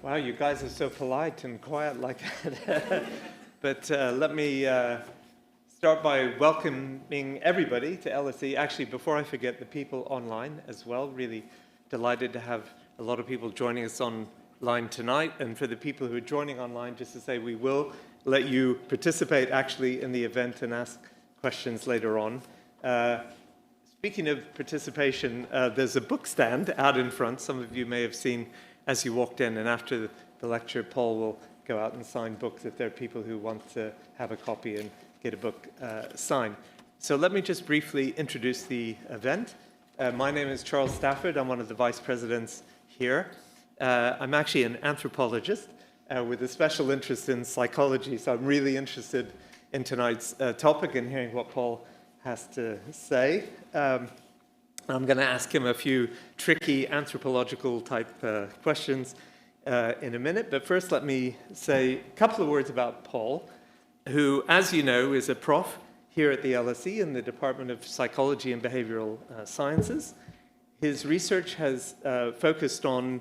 Wow, you guys are so polite and quiet like that. But let me start by welcoming everybody to LSE. Actually, before I forget, the people online as well. Really delighted to have a lot of people joining us online tonight. And for the people who are joining online, just to say we will let you participate actually in the event and ask questions later on. Speaking of participation, there's a book stand out in front. Some of you may have seen as you walked in, and after the lecture, Paul will go out and sign books if there are people who want to have a copy and get a book signed. So let me just briefly introduce the event. My name is Charles Stafford. I'm one of the vice presidents here. I'm actually an anthropologist with a special interest in psychology, so I'm really interested in tonight's topic and hearing what Paul has to say. I'm going to ask him a few tricky anthropological type questions in a minute, but first let me say a couple of words about Paul, who, as you know, is a prof here at the LSE in the Department of Psychology and Behavioural Sciences. His research has focused on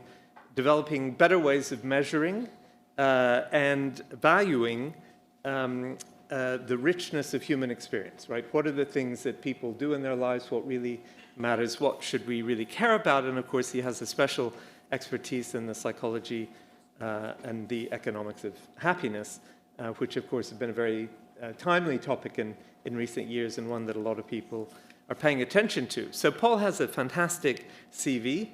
developing better ways of measuring and valuing the richness of human experience, right? What are the things that people do in their lives? What really matters? What should we really care about? And of course, he has a special expertise in the psychology and the economics of happiness, which of course has been a very timely topic in recent years and one that a lot of people are paying attention to. So Paul has a fantastic CV,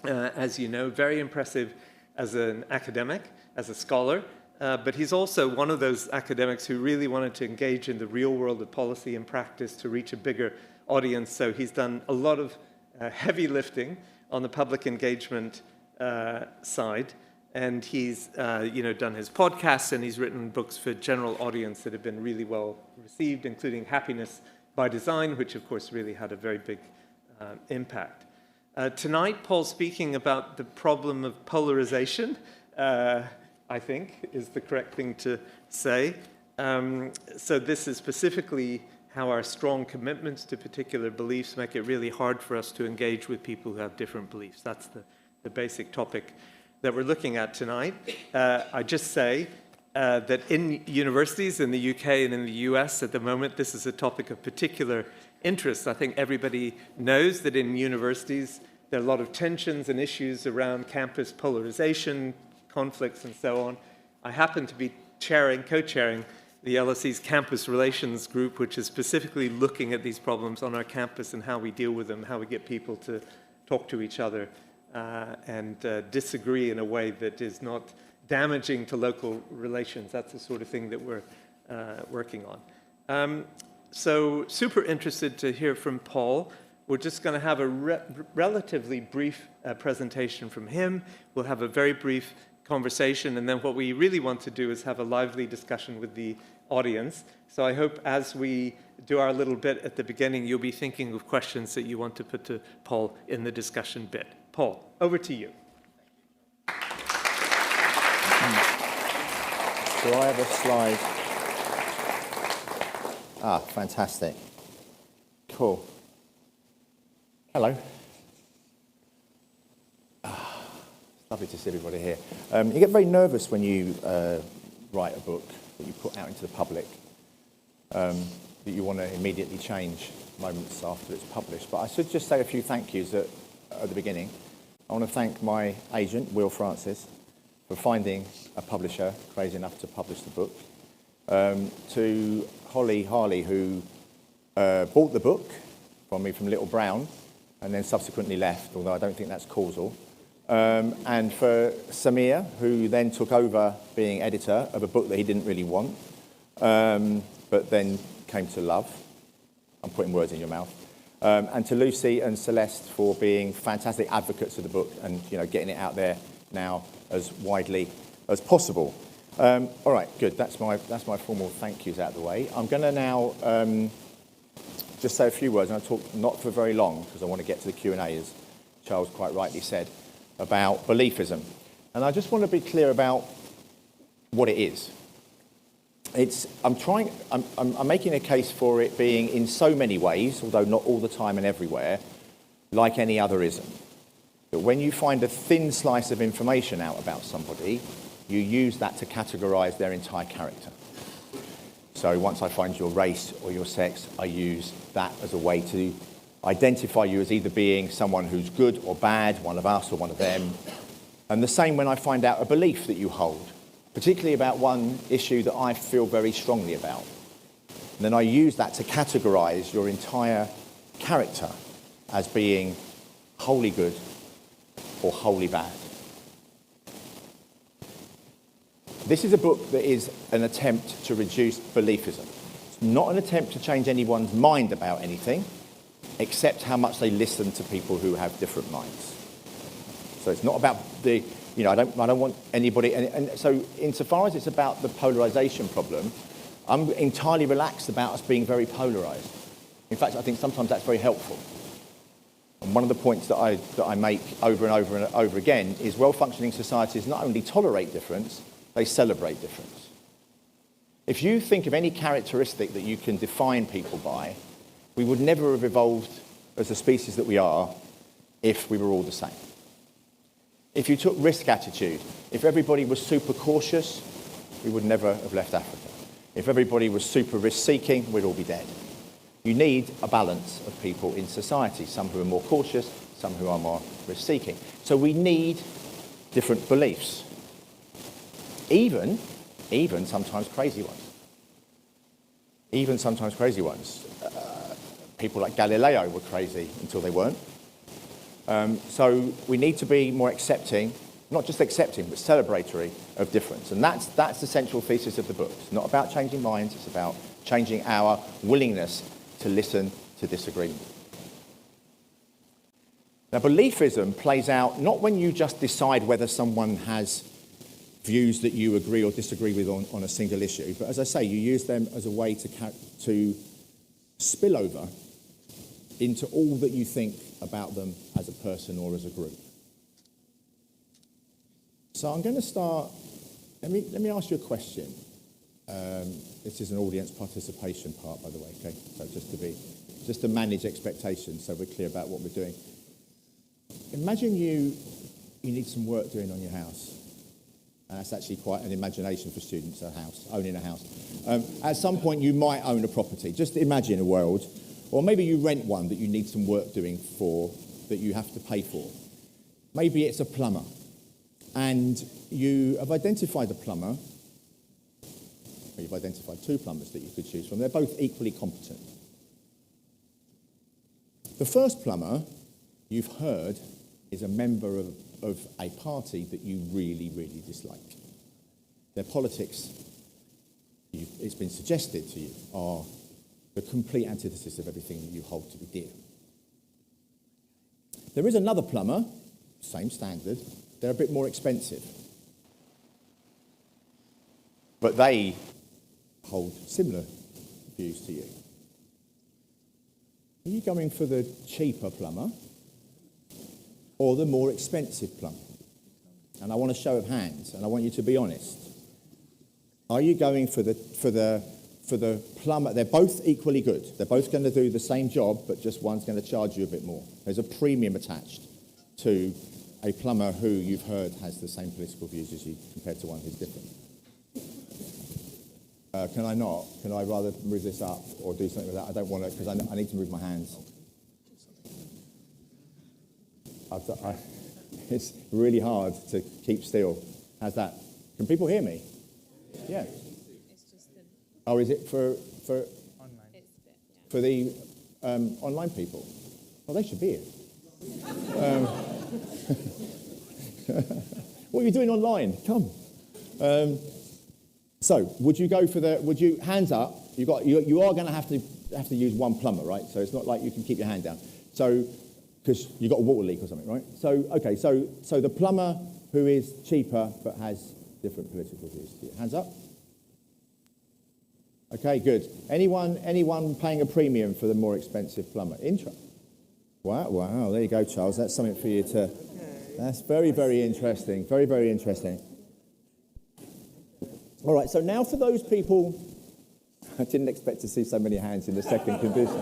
as you know, very impressive as an academic, as a scholar, but he's also one of those academics who really wanted to engage in the real world of policy and practice to reach a bigger audience. So he's done a lot of heavy lifting on the public engagement side, and he's done his podcasts and he's written books for general audience that have been really well received, including Happiness by Design, which of course really had a very big impact. Tonight, Paul's speaking about the problem of polarization, I think is the correct thing to say. So this is specifically how our strong commitments to particular beliefs make it really hard for us to engage with people who have different beliefs. That's the basic topic that we're looking at tonight. I just say that in universities in the UK and in the US at the moment, this is a topic of particular interest. I think everybody knows that in universities there are a lot of tensions and issues around campus polarization, conflicts, and so on. I happen to be co-chairing the LSE's campus relations group, which is specifically looking at these problems on our campus and how we deal with them, how we get people to talk to each other and disagree in a way that is not damaging to local relations. That's the sort of thing that we're working on. So super interested to hear from Paul. We're just going to have a relatively brief presentation from him. We'll have a very brief conversation, and then what we really want to do is have a lively discussion with the audience. So I hope as we do our little bit at the beginning, you'll be thinking of questions that you want to put to Paul in the discussion bit. Paul, over to you. Do I have a slide? Ah, fantastic. Cool. Hello. Lovely to see everybody here. You get very nervous when you write a book that you put out into the public, that you want to immediately change moments after it's published. But I should just say a few thank yous at the beginning. I want to thank my agent, Will Francis, for finding a publisher crazy enough to publish the book. To Holly Harley, who bought the book from me from Little Brown and then subsequently left, although I don't think that's causal. And for Samir, who then took over being editor of a book that he didn't really want, but then came to love. I'm putting words in your mouth. And to Lucy and Celeste for being fantastic advocates of the book and getting it out there now as widely as possible. All right, good. That's my formal thank yous out of the way. I'm going to now just say a few words, and I'll talk not for very long because I want to get to the Q&A, as Charles quite rightly said, about beliefism. And I just want to be clear about what it is. I'm making a case for it being in so many ways, although not all the time and everywhere, like any other ism. that when you find a thin slice of information out about somebody, you use that to categorize their entire character. So once I find your race or your sex, I use that as a way to identify you as either being someone who's good or bad, one of us or one of them. And the same when I find out a belief that you hold, particularly about one issue that I feel very strongly about. And then I use that to categorize your entire character as being wholly good or wholly bad. This is a book that is an attempt to reduce beliefism. It's not an attempt to change anyone's mind about anything, except how much they listen to people who have different minds. So it's not about the, I don't want anybody, and so insofar as it's about the polarization problem, I'm entirely relaxed about us being very polarized. In fact, I think sometimes that's very helpful. And one of the points that I make over and over and over again is well-functioning societies not only tolerate difference, they celebrate difference. If you think of any characteristic that you can define people by, we would never have evolved as the species that we are if we were all the same. If you took risk attitude, if everybody was super cautious, we would never have left Africa. If everybody was super risk-seeking, we'd all be dead. You need a balance of people in society, some who are more cautious, some who are more risk-seeking. So we need different beliefs, even sometimes crazy ones. Even sometimes crazy ones. People like Galileo were crazy until they weren't. So we need to be more accepting, not just accepting, but celebratory of difference. And that's the central thesis of the book. It's not about changing minds, it's about changing our willingness to listen to disagreement. Now, beliefism plays out not when you just decide whether someone has views that you agree or disagree with on a single issue, but as I say, you use them as a way to spill over into all that you think about them as a person or as a group. So I'm going to start, let me ask you a question. This is an audience participation part, by the way, okay? So just to manage expectations so we're clear about what we're doing. Imagine you need some work doing on your house. And that's actually quite an imagination for students, owning a house. At some point you might own a property. Just imagine a world, or maybe you rent one that you need some work doing for, that you have to pay for. Maybe it's a plumber. And you have identified a plumber, or you've identified two plumbers that you could choose from. They're both equally competent. The first plumber, you've heard, is a member of a party that you really, really dislike. Their politics, it's been suggested to you, are the complete antithesis of everything that you hold to be dear. There is another plumber, same standard, they're a bit more expensive. But they hold similar views to you. Are you going for the cheaper plumber or the more expensive plumber? And I want a show of hands, and I want you to be honest. Are you going for the plumber? They're both equally good. They're both going to do the same job, but just one's going to charge you a bit more. There's a premium attached to a plumber who you've heard has the same political views as you compared to one who's different. Can I not? Can I rather move this up or do something with that? I don't want to, because I need to move my hands. It's really hard to keep still. How's that? Can people hear me? Yeah. It's just Oh, is it for online. It's a bit, yeah. for the online people? Oh, they should be here. What are you doing online? Come. So, would you go for hands up? You are going to have to use one plumber, right? So it's not like you can keep your hand down. So, because you've got a water leak or something, right? So, okay, so the plumber who is cheaper but has different political views. Hands up. Okay, good. Anyone paying a premium for the more expensive plumber? Wow, there you go, Charles. That's something for you to... That's very, very interesting. Very, very interesting. All right, so now for those people... I didn't expect to see so many hands in the second condition.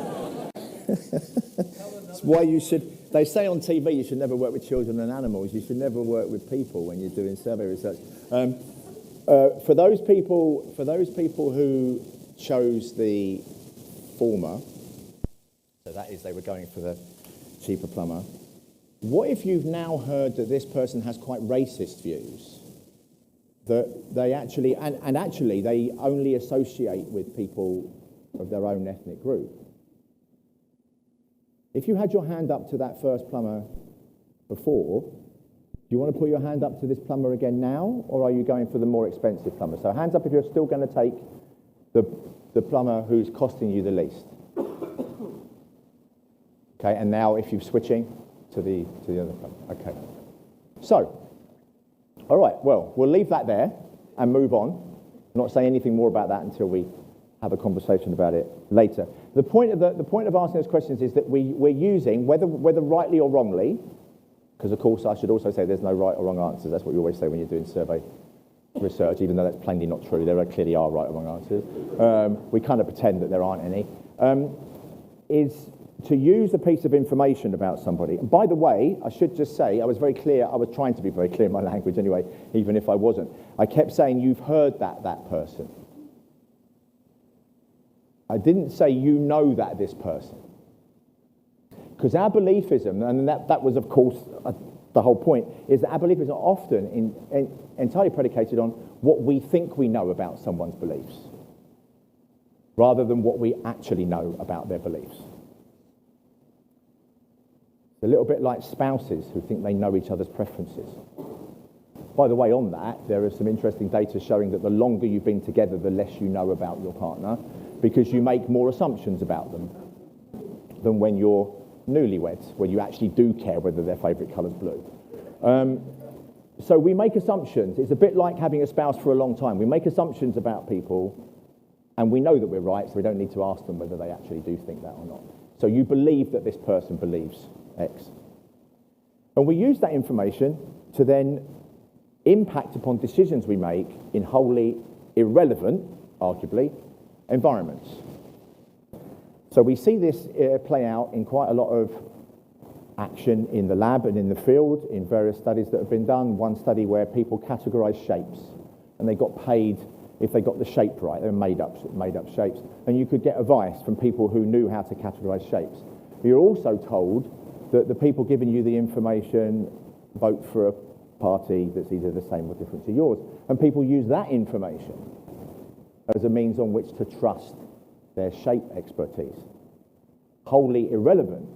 It's why you should, they say on TV you should never work with children and animals. You should never work with people when you're doing survey research. For those people who chose the former, so that is they were going for the cheaper plumber, what if you've now heard that this person has quite racist views? That they actually, and actually they only associate with people of their own ethnic group. If you had your hand up to that first plumber before, do you want to put your hand up to this plumber again now, or are you going for the more expensive plumber? So hands up if you're still going to take the plumber who's costing you the least. Okay, and now if you're switching to the other plumber. Okay. So, all right, well, we'll leave that there and move on. I'm not saying anything more about that until we have a conversation about it later. The point of asking those questions is that we're using, whether rightly or wrongly, because of course I should also say there's no right or wrong answers. That's what you always say when you're doing survey research, even though that's plainly not true. There clearly are right or wrong answers. We kind of pretend that there aren't any. Is to use a piece of information about somebody. And by the way, I should just say, I was very clear, I was trying to be very clear in my language anyway, even if I wasn't. I kept saying, you've heard that person. I didn't say you know this person. Because our beliefism, and that was of course the whole point, is that our beliefism are often entirely predicated on what we think we know about someone's beliefs, rather than what we actually know about their beliefs. It's a little bit like spouses who think they know each other's preferences. By the way, on that, there is some interesting data showing that the longer you've been together, the less you know about your partner, because you make more assumptions about them than when you're newlyweds, when you actually do care whether their favourite colour's blue. So we make assumptions. It's a bit like having a spouse for a long time. We make assumptions about people, and we know that we're right, so we don't need to ask them whether they actually do think that or not. So you believe that this person believes X. And we use that information to then impact upon decisions we make in wholly irrelevant, arguably, environments. So we see this play out in quite a lot of action in the lab and in the field, in various studies that have been done. One study where people categorised shapes, and they got paid if they got the shape right. They were made up shapes. And you could get advice from people who knew how to categorise shapes. You're also told that the people giving you the information vote for a party that's either the same or different to yours. And people use that information as a means on which to trust their shape expertise. Wholly irrelevant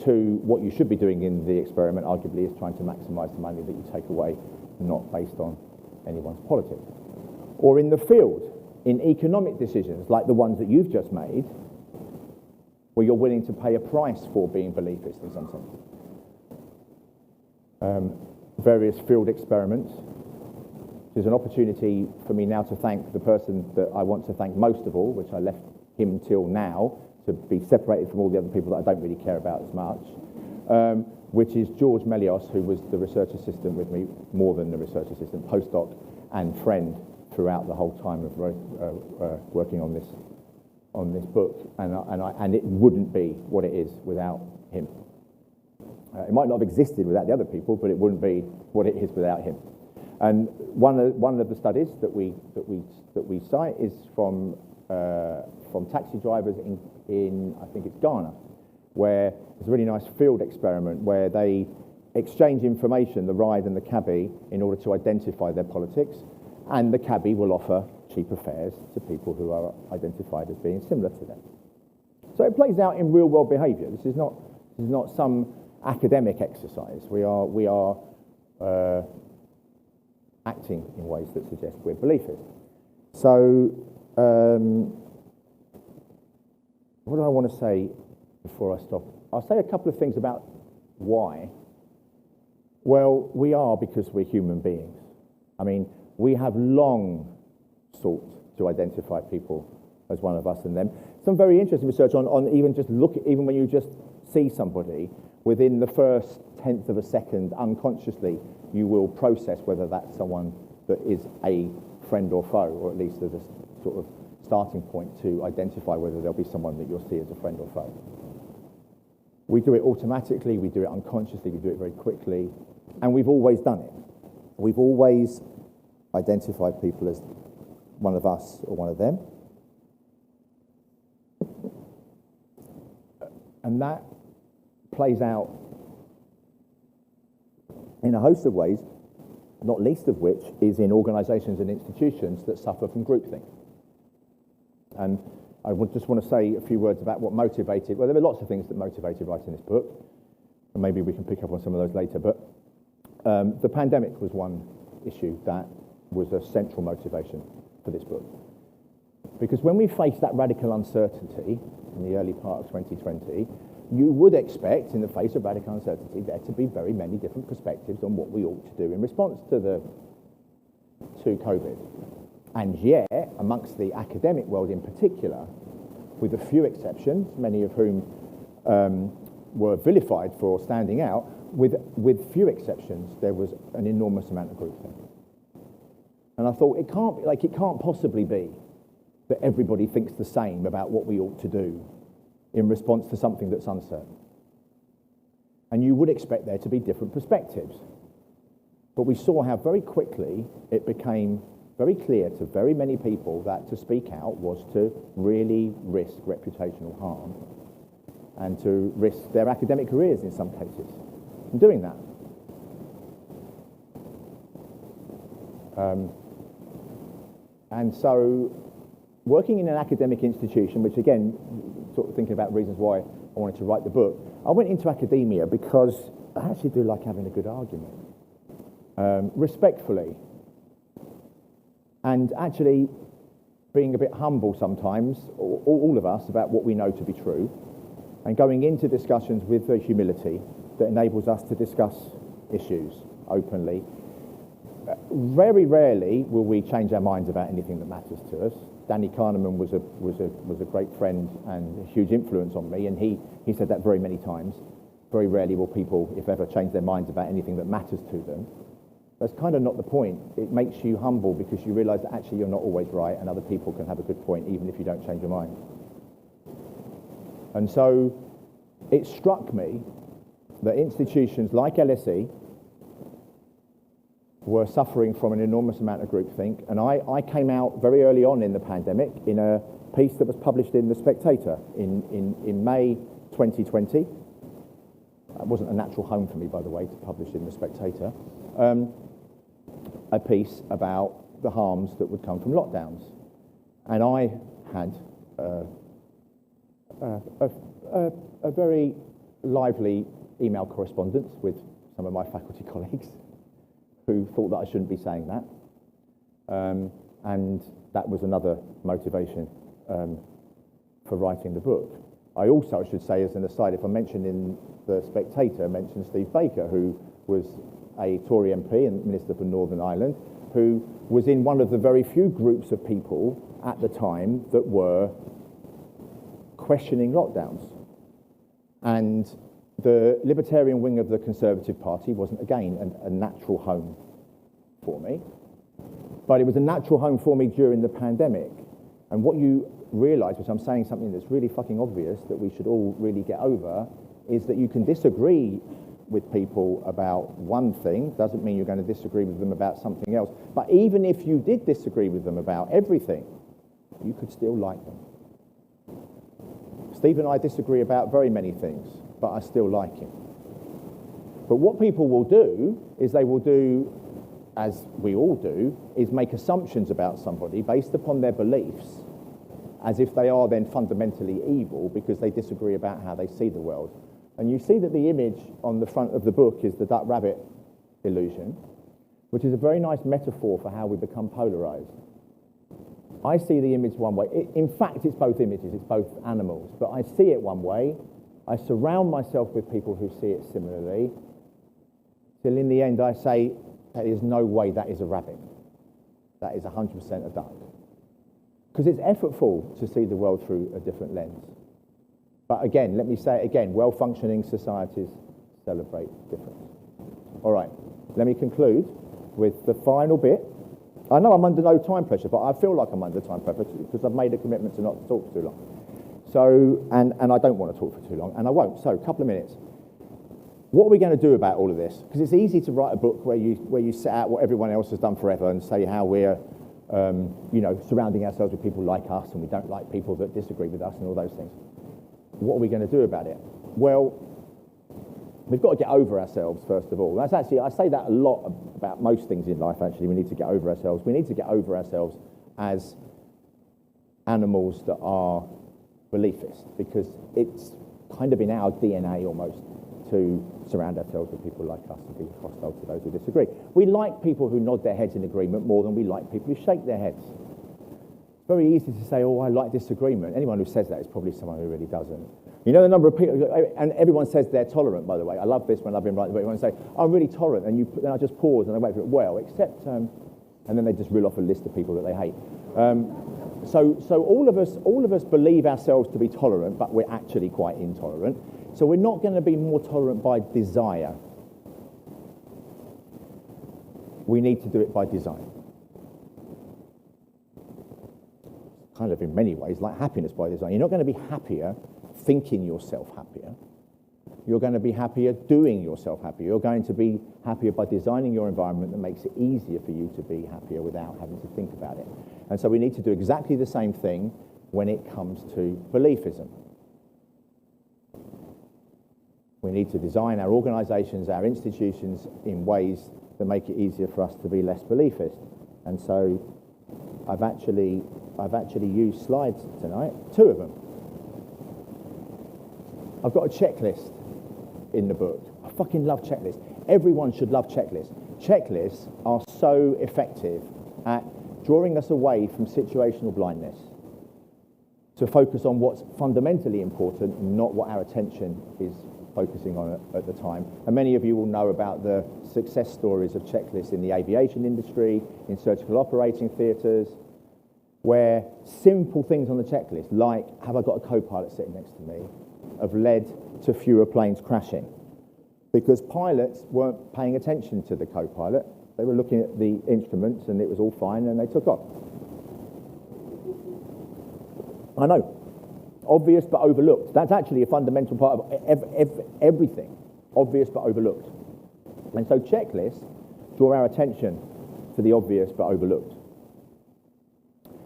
to what you should be doing in the experiment, arguably, is trying to maximise the money that you take away, not based on anyone's politics. Or in the field, in economic decisions like the ones that you've just made, where you're willing to pay a price for being beliefist in some sense. Various field experiments. There's an opportunity for me now to thank the person that I want to thank most of all, which I left him till now, to be separated from all the other people that I don't really care about as much, which is George Melios, who was the research assistant with me, more than the research assistant, postdoc and friend throughout the whole time of working on this book, and it wouldn't be what it is without him. It might not have existed without the other people, but it wouldn't be what it is without him. And one of the studies that we cite is from taxi drivers in I think it's Ghana, where it's a really nice field experiment where they exchange information, the ride and the cabbie, in order to identify their politics, and the cabbie will offer cheaper fares to people who are identified as being similar to them. So it plays out in real world behaviour. This is not some academic exercise. We are acting in ways that suggest we're beliefist. So what do I want to say before I stop? I'll say a couple of things about why. Well, we are because we're human beings. I mean, we have long sought to identify people as one of us and them. Some very interesting research on even when you just see somebody, within the first tenth of a second, unconsciously, you will process whether that's someone that is a friend or foe, or at least as a sort of starting point to identify whether there'll be someone that you'll see as a friend or foe. We do it automatically, we do it unconsciously, we do it very quickly, and we've always done it. We've always identified people as one of us or one of them. And that plays out in a host of ways, not least of which is in organisations and institutions that suffer from groupthink. And I just want to say a few words about what motivated, well, there were lots of things that motivated writing this book, and maybe we can pick up on some of those later, but the pandemic was one issue that was a central motivation for this book. Because when we faced that radical uncertainty in the early part of 2020, you would expect, in the face of radical uncertainty, there to be very many different perspectives on what we ought to do in response to COVID. And yet, amongst the academic world in particular, with a few exceptions, many of whom were vilified for standing out, with few exceptions, there was an enormous amount of groupthink. And I thought, it can't possibly be that everybody thinks the same about what we ought to do in response to something that's uncertain. And you would expect there to be different perspectives. But we saw how very quickly it became very clear to very many people that to speak out was to really risk reputational harm and to risk their academic careers in some cases in doing that. And so working in an academic institution, which again, sort of thinking about reasons why I wanted to write the book, I went into academia because I actually do like having a good argument, respectfully, and actually being a bit humble sometimes, all of us, about what we know to be true, and going into discussions with the humility that enables us to discuss issues openly. Very rarely will we change our minds about anything that matters to us. Danny Kahneman was a great friend and a huge influence on me, and he said that very many times. Very rarely will people, if ever, change their minds about anything that matters to them. That's kind of not the point. It makes you humble because you realise that actually you're not always right, and other people can have a good point even if you don't change your mind. And so it struck me that institutions like LSE were suffering from an enormous amount of groupthink, and I came out very early on in the pandemic in a piece that was published in The Spectator in May 2020. That wasn't a natural home for me, by the way, to publish in The Spectator. A piece about the harms that would come from lockdowns. And I had a very lively email correspondence with some of my faculty colleagues who thought that I shouldn't be saying that. And that was another motivation for writing the book. I also should say, as an aside, if I mentioned in The Spectator, I mentioned Steve Baker, who was a Tory MP and Minister for Northern Ireland, who was in one of the very few groups of people at the time that were questioning lockdowns. And the libertarian wing of the Conservative Party wasn't, again, a natural home for me. But it was a natural home for me during the pandemic. And what you realise, which I'm saying something that's really fucking obvious that we should all really get over, is that you can disagree with people about one thing, doesn't mean you're going to disagree with them about something else. But even if you did disagree with them about everything, you could still like them. Steve and I disagree about very many things, but I still like him. But what people will do is they will do, as we all do, is make assumptions about somebody based upon their beliefs, as if they are then fundamentally evil because they disagree about how they see the world. And you see that the image on the front of the book is the duck rabbit illusion, which is a very nice metaphor for how we become polarized. I see the image one way. In fact, it's both images, it's both animals, but I see it one way. I surround myself with people who see it similarly, till in the end I say, there is no way that is a rabbit. That is 100% a duck. Because it's effortful to see the world through a different lens. But again, let me say it again, well-functioning societies celebrate difference. All right, let me conclude with the final bit. I know I'm under no time pressure, but I feel like I'm under time pressure because I've made a commitment to not talk too long. So, and I don't want to talk for too long, and I won't. So, a couple of minutes. What are we going to do about all of this? Because it's easy to write a book where you set out what everyone else has done forever and say how we're, surrounding ourselves with people like us, and we don't like people that disagree with us, and all those things. What are we going to do about it? Well, we've got to get over ourselves, first of all. That's actually, I say that a lot about most things in life, actually. We need to get over ourselves. We need to get over ourselves as animals that are beliefist, because it's kind of in our DNA almost to surround ourselves with people like us and be hostile to those who disagree. We like people who nod their heads in agreement more than we like people who shake their heads. It's very easy to say, oh, I like disagreement. Anyone who says that is probably someone who really doesn't. You know the number of people, and everyone says they're tolerant, by the way. I love this when I've been writing, but everyone say, I'm really tolerant, and then I just pause and I wait for it. Well, except, and then they just reel off a list of people that they hate. So all of us believe ourselves to be tolerant, but we're actually quite intolerant. So we're not going to be more tolerant by desire. We need to do it by design. Kind of in many ways like happiness by design. You're not going to be happier thinking yourself happier. You're going to be happier doing yourself happier. You're going to be happier by designing your environment that makes it easier for you to be happier without having to think about it. And so we need to do exactly the same thing when it comes to beliefism. We need to design our organisations, our institutions in ways that make it easier for us to be less beliefist. And so I've actually used slides tonight, 2 of them. I've got a checklist in the book. I fucking love checklists. Everyone should love checklists. Checklists are so effective at drawing us away from situational blindness to focus on what's fundamentally important, not what our attention is focusing on at the time. And many of you will know about the success stories of checklists in the aviation industry, in surgical operating theatres, where simple things on the checklist, like have I got a co-pilot sitting next to me, have led to fewer planes crashing. Because pilots weren't paying attention to the co-pilot. They were looking at the instruments and it was all fine and they took off. I know. Obvious but overlooked. That's actually a fundamental part of everything. Obvious but overlooked. And so checklists draw our attention to the obvious but overlooked.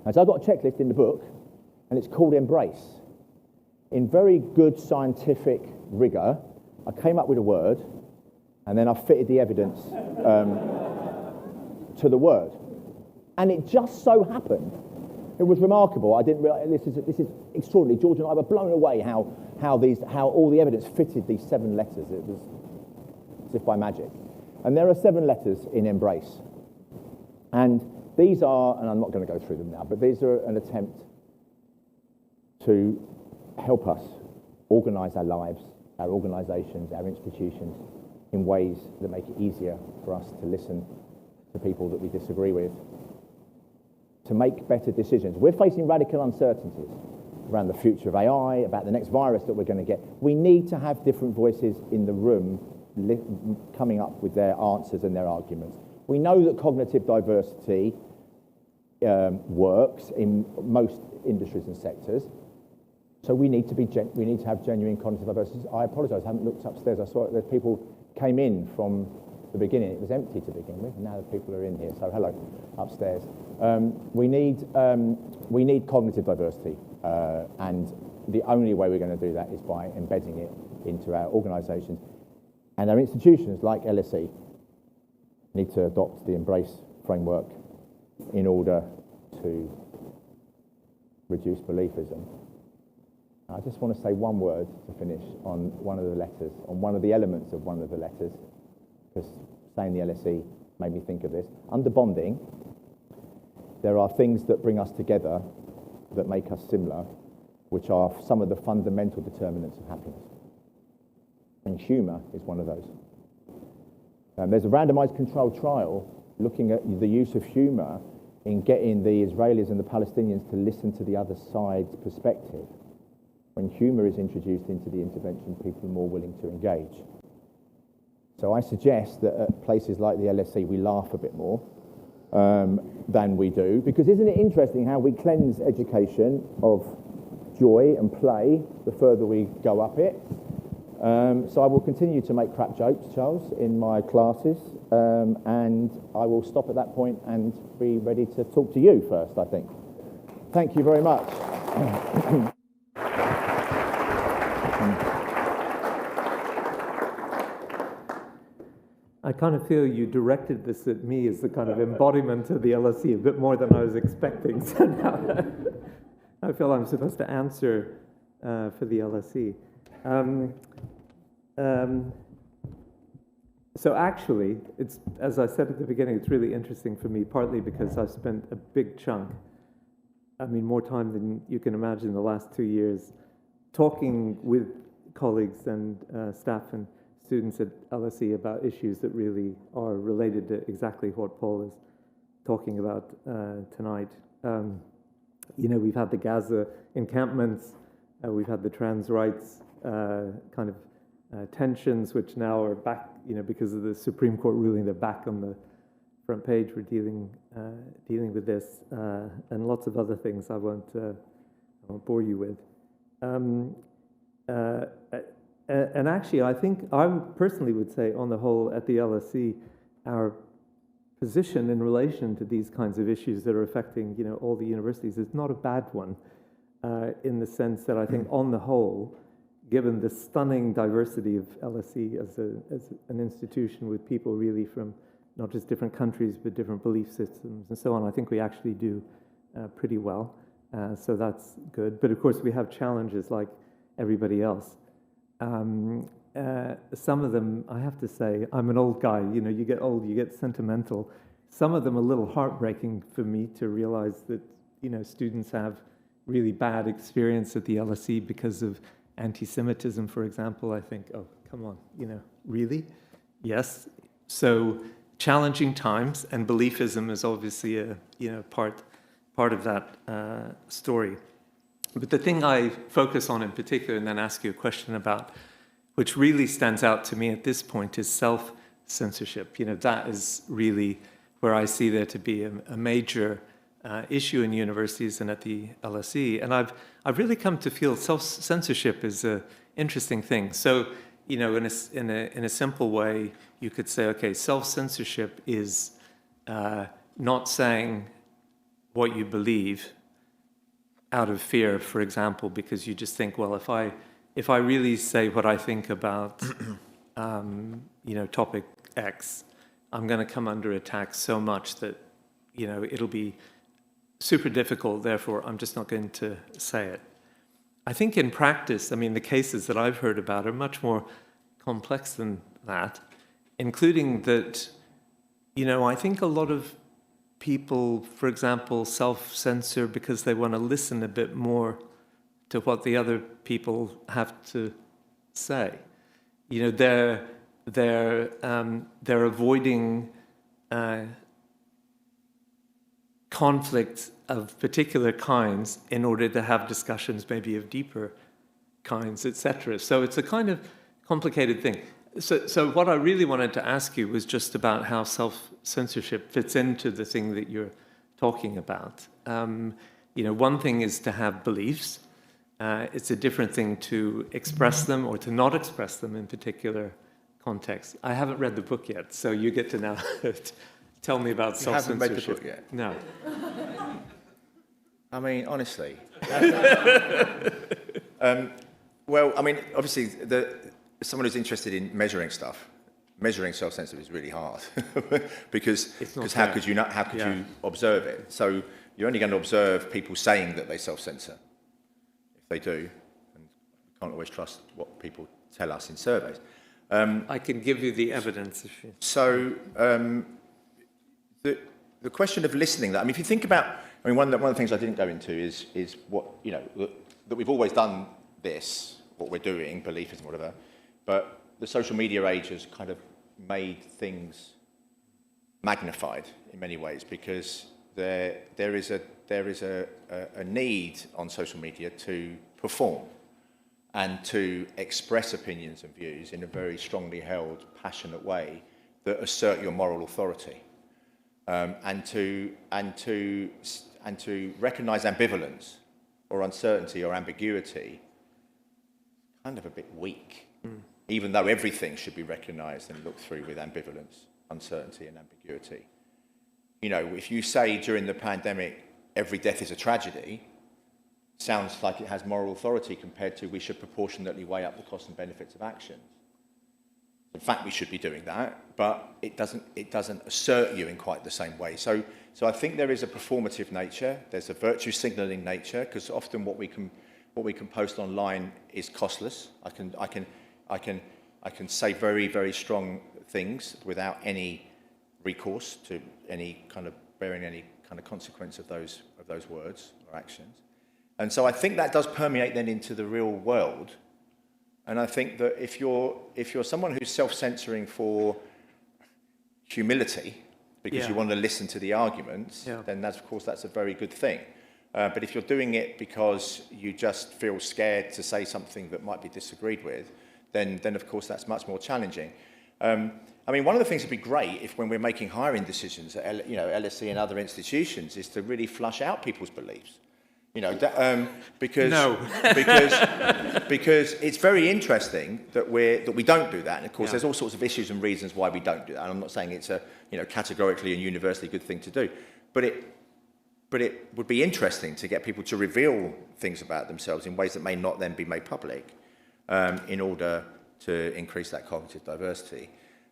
And so I've got a checklist in the book, and it's called Embrace. In very good scientific rigour, I came up with a word, and then I fitted the evidence to the word. And it just so happened, it was remarkable. I didn't realise, this is extraordinary. George and I were blown away how all the evidence fitted these 7 letters. It was as if by magic. And there are 7 letters in Embrace. And these are, and I'm not going to go through them now, but these are an attempt to help us organise our lives, our organisations, our institutions in ways that make it easier for us to listen to people that we disagree with, to make better decisions. We're facing radical uncertainties around the future of AI, about the next virus that we're going to get. We need to have different voices in the room coming up with their answers and their arguments. We know that cognitive diversity works in most industries and sectors. So we need to have genuine cognitive diversity. I apologise, I haven't looked upstairs. I saw that people came in from the beginning. It was empty to begin with, and now the people are in here. So hello, upstairs. We need cognitive diversity, and the only way we're going to do that is by embedding it into our organisations. And our institutions, like LSE, need to adopt the Embrace framework in order to reduce beliefism. I just want to say one word to finish on one of the letters, on one of the elements of one of the letters, because saying the LSE made me think of this. Under bonding, there are things that bring us together that make us similar, which are some of the fundamental determinants of happiness. And humour is one of those. There's a randomised controlled trial looking at the use of humour in getting the Israelis and the Palestinians to listen to the other side's perspective. When humour is introduced into the intervention, people are more willing to engage. So I suggest that at places like the LSE, we laugh a bit more than we do, because isn't it interesting how we cleanse education of joy and play the further we go up it. So I will continue to make crap jokes, Charles, in my classes, and I will stop at that point and be ready to talk to you first, I think. Thank you very much. I kind of feel you directed this at me as the kind of embodiment of the LSE a bit more than I was expecting. So now I feel I'm supposed to answer for the LSE. So actually, it's, as I said at the beginning, it's really interesting for me, partly because I've spent a big chunk, I mean, more time than you can imagine, the last 2 years, talking with colleagues and staff and students at LSE about issues that really are related to exactly what Paul is talking about tonight. You know, we've had the Gaza encampments, we've had the trans rights kind of tensions, which now are back, you know, because of the Supreme Court ruling, they're back on the front page. We're dealing with this and lots of other things I won't bore you with. And actually, I think I personally would say, on the whole, at the LSE, our position in relation to these kinds of issues that are affecting, you know, all the universities is not a bad one, in the sense that I think, on the whole, given the stunning diversity of LSE as an institution with people really from not just different countries, but different belief systems and so on, I think we actually do pretty well. So that's good. But of course, we have challenges like everybody else. Some of them, I have to say, I'm an old guy, you know, you get old, you get sentimental. Some of them a little heartbreaking for me to realize that, you know, students have really bad experience at the LSE because of anti-Semitism, for example. I think, oh, come on, you know, really? Yes. So challenging times, and beliefism is obviously a, you know, part of that story. But the thing I focus on in particular, and then ask you a question about, which really stands out to me at this point, is self-censorship. You know, that is really where I see there to be a major issue in universities and at the LSE. And I've really come to feel self-censorship is an interesting thing. So, you know, in a simple way, you could say, okay, self-censorship is not saying what you believe out of fear, for example, because you just think, well, if I really say what I think about, you know, topic X, I'm going to come under attack so much that, you know, it'll be super difficult, therefore I'm just not going to say it. I think in practice, I mean, the cases that I've heard about are much more complex than that, including that, you know, I think a lot of people, for example, self-censor because they want to listen a bit more to what the other people have to say. You know, they're avoiding conflict of particular kinds in order to have discussions maybe of deeper kinds, etc. So it's a kind of complicated thing. So what I really wanted to ask you was just about how self-censorship fits into the thing that you're talking about. You know, one thing is to have beliefs. It's a different thing to express them or to not express them in particular contexts. I haven't read the book yet, so you get to now tell me about self-censorship. You haven't read the book yet? No. I mean, honestly. Well, I mean, obviously, someone who's interested in measuring stuff, measuring self-censorship is really hard because how could you observe it? So you're only going to observe people saying that they self-censor. If they do, and we can't always trust what people tell us in surveys. I can give you the evidence if you... So the question of listening, I mean, if you think about, I mean, one of the things I didn't go into is what, you know, that we've always done this, what we're doing, beliefism, whatever, but the social media age has kind of made things magnified in many ways because there is a need on social media to perform and to express opinions and views in a very strongly held, passionate way that assert your moral authority, and to recognise ambivalence or uncertainty or ambiguity, kind of a bit weak, even though everything should be recognised and looked through with ambivalence, uncertainty and ambiguity. You know, if you say during the pandemic, every death is a tragedy, sounds like it has moral authority compared to we should proportionately weigh up the costs and benefits of actions. In fact, we should be doing that, but it doesn't assert you in quite the same way. So I think there is a performative nature, there's a virtue signalling nature, because often what we can post online is costless. I can say very, very strong things without any recourse to any kind of bearing any kind of consequence of those words or actions. And so I think that does permeate then into the real world. And I think that if you're someone who's self-censoring for humility, because you want to listen to the arguments, then that's, of course, that's a very good thing. But if you're doing it because you just feel scared to say something that might be disagreed with, then of course that's much more challenging. I mean, one of the things that'd be great if when we're making hiring decisions at LSE and other institutions is to really flush out people's beliefs. You know, because it's very interesting that we don't do that. And of course, there's all sorts of issues and reasons why we don't do that. And I'm not saying it's a categorically and universally good thing to do, but it would be interesting to get people to reveal things about themselves in ways that may not then be made public, in order to increase that cognitive diversity.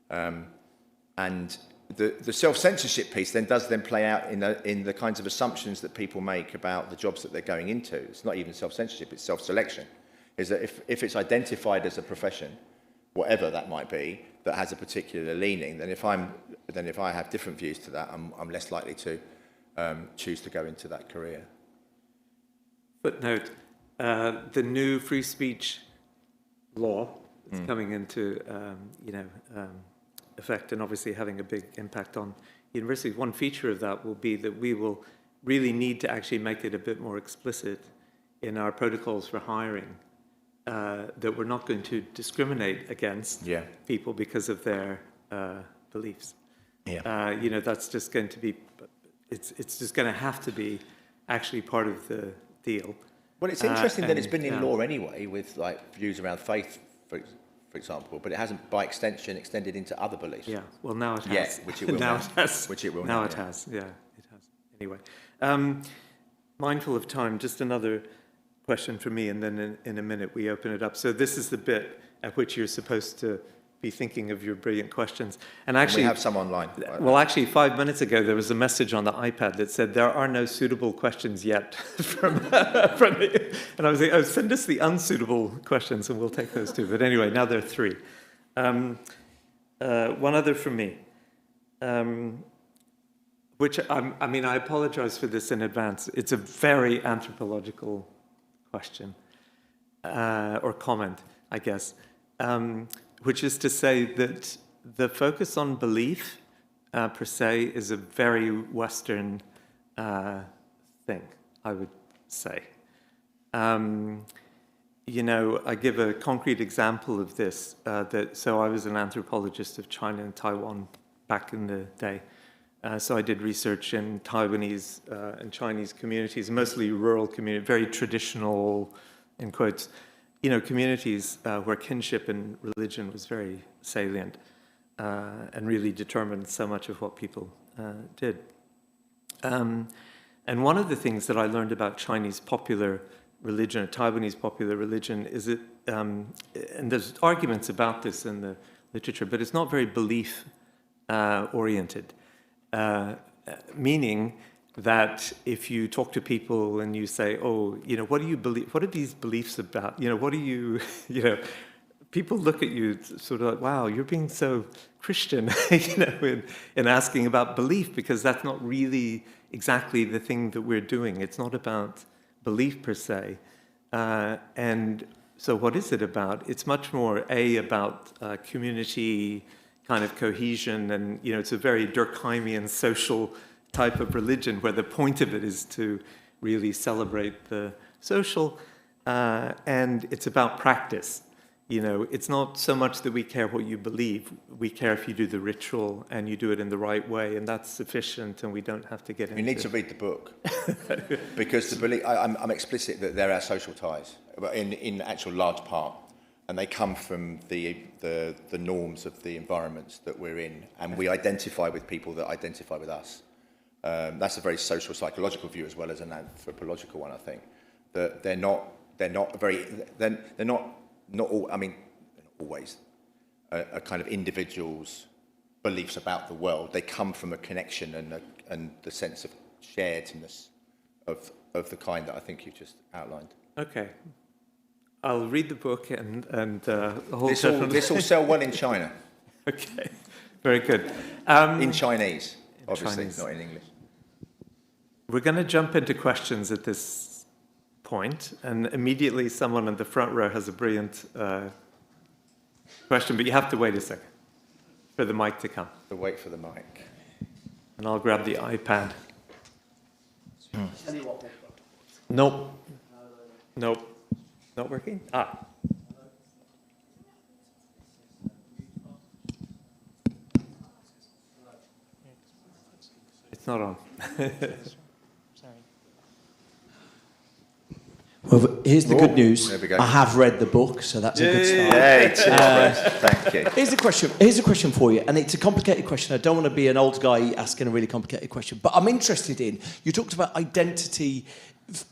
And the self-censorship piece then does play out in the kinds of assumptions that people make about the jobs that they're going into. It's not even self-censorship, it's self-selection. Is that if it's identified as a profession, whatever that might be, that has a particular leaning, then if I have different views to that, I'm less likely to choose to go into that career. Footnote, the new free speech law that's coming into effect and obviously having a big impact on universities. One feature of that will be that we will really need to actually make it a bit more explicit in our protocols for hiring that we're not going to discriminate against people because of their beliefs. That's just going to be, it's just going to have to be actually part of the deal. Well, it's interesting that it's been in law anyway, with like views around faith, for example, but it hasn't, by extension, extended into other beliefs. Yeah, well, now it has. Which it will now. It has. Which it will now. Now it has, it has. Anyway, mindful of time, just another question for me, and then in a minute we open it up. So this is the bit at which you're supposed to be thinking of your brilliant questions. And actually, we have some online. Well, actually, 5 minutes ago, there was a message on the iPad that said, there are no suitable questions yet from the, and I was like, oh, send us the unsuitable questions and we'll take those too. But anyway, now there are 3. One other from me, which, I apologize for this in advance. It's a very anthropological question, or comment, I guess. Which is to say that the focus on belief, per se, is a very Western thing, I would say. I give a concrete example of this. So I was an anthropologist of China and Taiwan back in the day. So I did research in Taiwanese and Chinese communities, mostly rural communities, very traditional, in quotes, communities where kinship and religion was very salient and really determined so much of what people did. And one of the things that I learned about Chinese popular religion, or Taiwanese popular religion, is that, and there's arguments about this in the literature, but it's not very belief-oriented, meaning that if you talk to people and you say, oh, what do you believe? What are these beliefs about? What do you, people look at you sort of like, wow, you're being so Christian, in asking about belief, because that's not really exactly the thing that we're doing. It's not about belief per se. And so what is it about? It's much more, about community kind of cohesion, and, it's a very Durkheimian social type of religion where the point of it is to really celebrate the social, and it's about practice. you know, it's not so much that we care what you believe. We care if you do the ritual and you do it in the right way, and that's sufficient, and we don't have to get into You need to read the book because the belief, I'm explicit that there are social ties in actual large part, and they come from the norms of the environments that we're in, and we identify with people that identify with us. That's a very social psychological view as well as an anthropological one, I think. That they're not all, I mean, not always a kind of individual's beliefs about the world. They come from a connection and the sense of sharedness of the kind that I think you've just outlined. Okay. I'll read the book and hold this will sell well in China. Okay, very good. In Chinese, obviously, Chinese. not in English. We're going to jump into questions at this point, and immediately someone in the front row has a brilliant question, but you have to wait a second for the mic to come. To wait for the mic. And I'll grab the iPad. Nope. Nope. Not working? Ah. It's not on. Well, here's the good news. There we go. I have read the book, so that's a good start. Hey, thank you. Here's a question for you, and it's a complicated question. I don't want to be an old guy asking a really complicated question, but I'm interested in, you talked about identity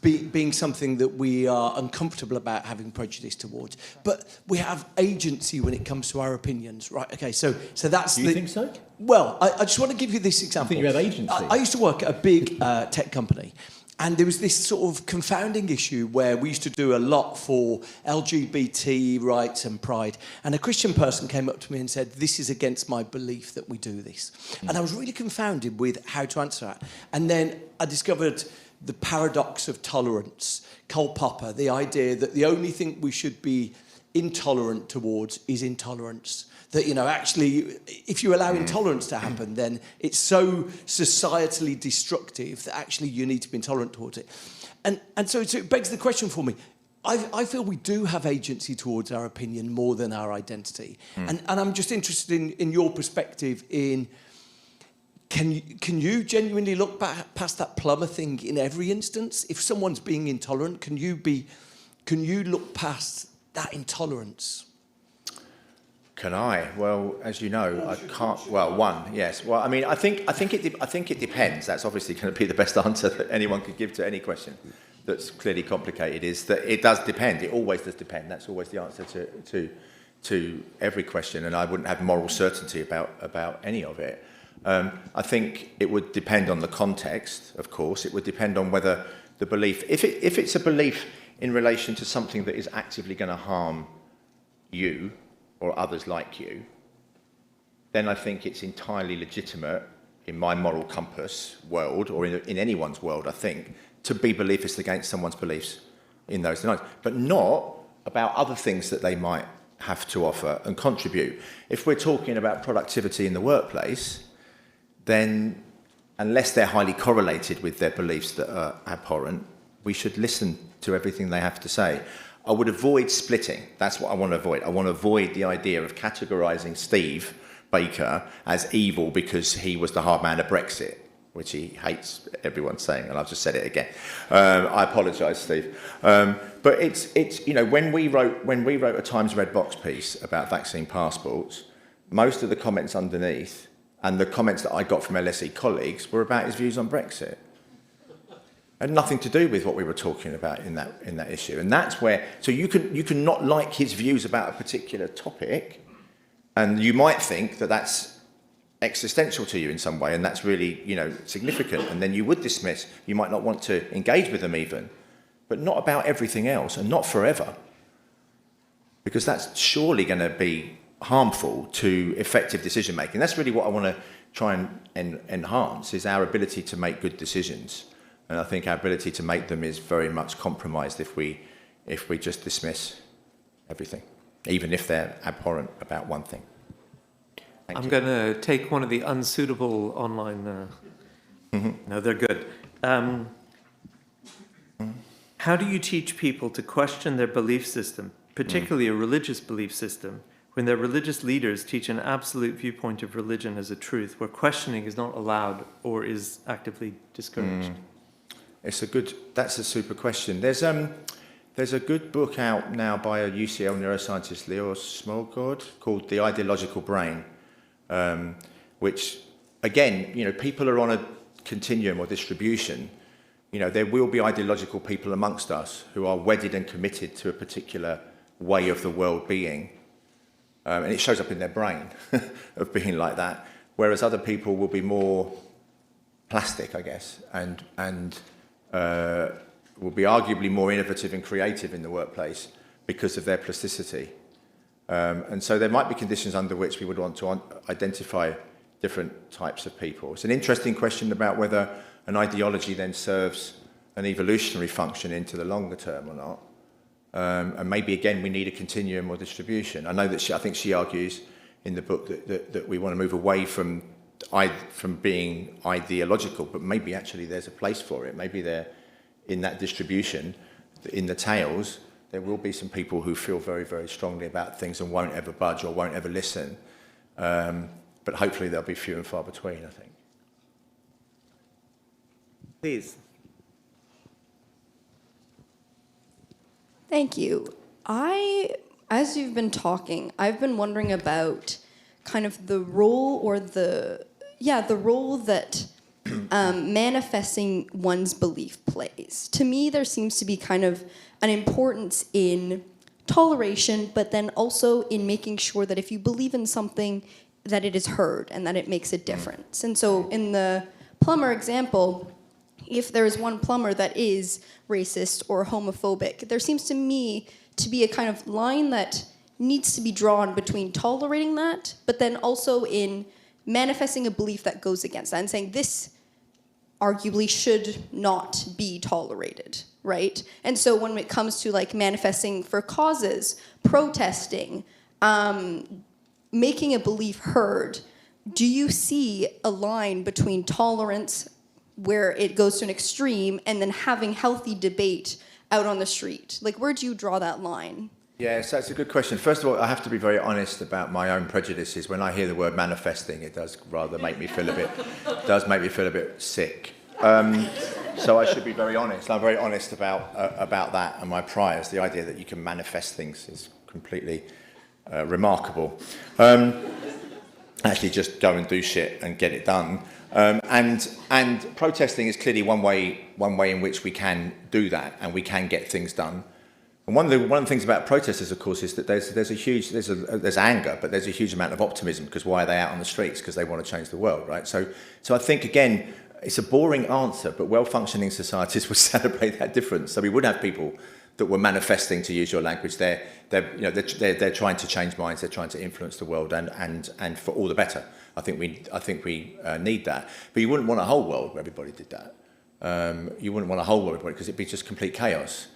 being something that we are uncomfortable about having prejudice towards, but we have agency when it comes to our opinions, right? Okay, so that's Do you think so? Well, I just want to give you this example. I think you have agency. I used to work at a big tech company. And there was this sort of confounding issue where we used to do a lot for LGBT rights and pride. And a Christian person came up to me and said, this is against my belief that we do this. And I was really confounded with how to answer that. And then I discovered the paradox of tolerance. Karl Popper, the idea that the only thing we should be intolerant towards is intolerance. That, you know, actually, if you allow intolerance to happen, then it's so societally destructive that actually you need to be intolerant towards it. And so it begs the question for me. I feel we do have agency towards our opinion more than our identity. And I'm just interested in your perspective in, can you genuinely look past that plumber thing in every instance? If someone's being intolerant, can you look past that intolerance? Can I? Well, as you know, I can't. Well, one, yes. Well, I mean, I think it depends. That's obviously going to be the best answer that anyone could give to any question that's clearly complicated. Is that it does depend. It always does depend. That's always the answer to every question. And I wouldn't have moral certainty about any of it. I think it would depend on the context. Of course, it would depend on whether the belief, if it's a belief in relation to something that is actively going to harm you or others like you, then I think it's entirely legitimate in my moral compass world, or in anyone's world, I think, to be beliefist against someone's beliefs in those domains, but not about other things that they might have to offer and contribute. If we're talking about productivity in the workplace, then unless they're highly correlated with their beliefs that are abhorrent, we should listen to everything they have to say. I would avoid splitting. That's what I want to avoid. I want to avoid the idea of categorising Steve Baker as evil because he was the hard man of Brexit, which he hates everyone saying, and I've just said it again. I apologise, Steve. But it's you know, when we wrote a Times Red Box piece about vaccine passports, most of the comments underneath and the comments that I got from LSE colleagues were about his views on Brexit. Had nothing to do with what we were talking about in that issue, and that's where. So you can not like his views about a particular topic, and you might think that that's existential to you in some way, and that's really, you know, significant, and then you would dismiss. You might not want to engage with them even, but not about everything else, and not forever, because that's surely going to be harmful to effective decision making. That's really what I want to try and enhance, is our ability to make good decisions. And I think our ability to make them is very much compromised if we just dismiss everything, even if they're abhorrent about one thing. I'm going to take one of the unsuitable online. No, they're good. How do you teach people to question their belief system particularly a religious belief system, when their religious leaders teach an absolute viewpoint of religion as a truth, where questioning is not allowed or is actively discouraged? That's a super question. There's a good book out now by a UCL neuroscientist, Leo Smolgård, called The Ideological Brain, which, again, people are on a continuum or distribution. There will be ideological people amongst us who are wedded and committed to a particular way of the world being. And it shows up in their brain of being like that. Whereas other people will be more plastic, I guess, and will be arguably more innovative and creative in the workplace because of their plasticity. And so there might be conditions under which we would want to identify different types of people. It's an interesting question about whether an ideology then serves an evolutionary function into the longer term or not. And maybe, again, we need a continuum or distribution. I know that I think she argues in the book that we want to move away from being ideological, but maybe actually there's a place for it. Maybe there, in that distribution, in the tails, there will be some people who feel very, very strongly about things and won't ever budge or won't ever listen. But hopefully they'll be few and far between, I think. Please. Thank you. As you've been talking, I've been wondering about kind of the role or the role that manifesting one's belief plays. To me, there seems to be kind of an importance in toleration, but then also in making sure that if you believe in something, that it is heard and that it makes a difference. And so in the plumber example, if there is one plumber that is racist or homophobic, there seems to me to be a kind of line that needs to be drawn between tolerating that, but then also in manifesting a belief that goes against that and saying this arguably should not be tolerated, right? And so when it comes to like manifesting for causes, protesting, making a belief heard, do you see a line between tolerance where it goes to an extreme and then having healthy debate out on the street? Like, where do you draw that line? Yeah, so that's a good question. First of all, I have to be very honest about my own prejudices. When I hear the word manifesting, it does rather make me feel a bit sick. So I should be very honest. I'm very honest about that and my priors. The idea that you can manifest things is completely remarkable. Actually, just go and do shit and get it done. And protesting is clearly one way in which we can do that and we can get things done. And one of the things about protesters, of course, is that there's anger, but there's a huge amount of optimism, because why are they out on the streets? Because they want to change the world, right? So I think, again, it's a boring answer, but well-functioning societies would celebrate that difference. So we would have people that were manifesting, to use your language. They're trying to change minds. They're trying to influence the world, and for all the better. I think we need that. But you wouldn't want a whole world where everybody did that. You wouldn't want a whole world because it'd be just complete chaos.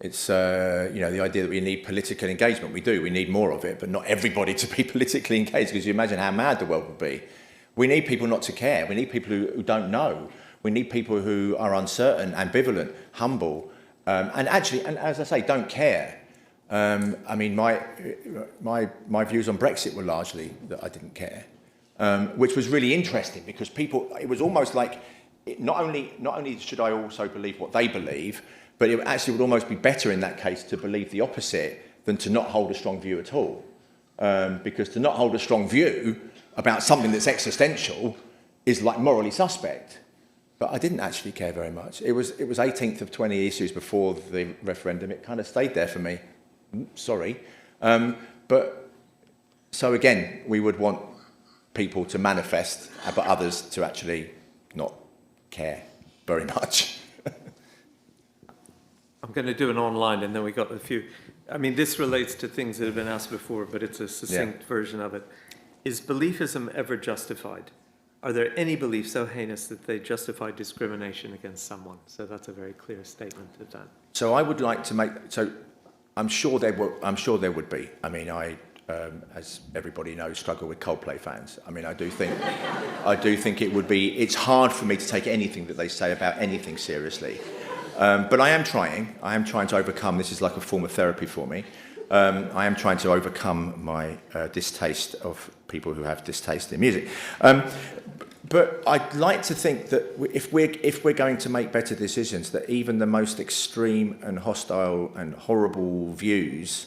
It's the idea that we need political engagement. We do. We need more of it, but not everybody to be politically engaged, because you imagine how mad the world would be. We need people not to care. We need people who don't know. We need people who are uncertain, ambivalent, humble, and as I say, don't care. I mean, my views on Brexit were largely that I didn't care, which was really interesting, because it was almost like not only should I also believe what they believe, but it actually would almost be better in that case to believe the opposite than to not hold a strong view at all. Because to not hold a strong view about something that's existential is like morally suspect. But I didn't actually care very much. It was 18th of 20 issues before the referendum. It kind of stayed there for me. Sorry. But so again, we would want people to manifest, but others to actually not care very much. I'm going to do an online, and then we got a few. I mean, this relates to things that have been asked before, but it's a succinct version of it. Is beliefism ever justified? Are there any beliefs so heinous that they justify discrimination against someone? So that's a very clear statement of that. So I would like to make. So I'm sure there would be. I mean, I, as everybody knows, struggle with Coldplay fans. I mean, I do think it would be. It's hard for me to take anything that they say about anything seriously. But I am trying to overcome. This is like a form of therapy for me. I am trying to overcome my distaste of people who have distaste in music. But I'd like to think that if we're going to make better decisions, that even the most extreme and hostile and horrible views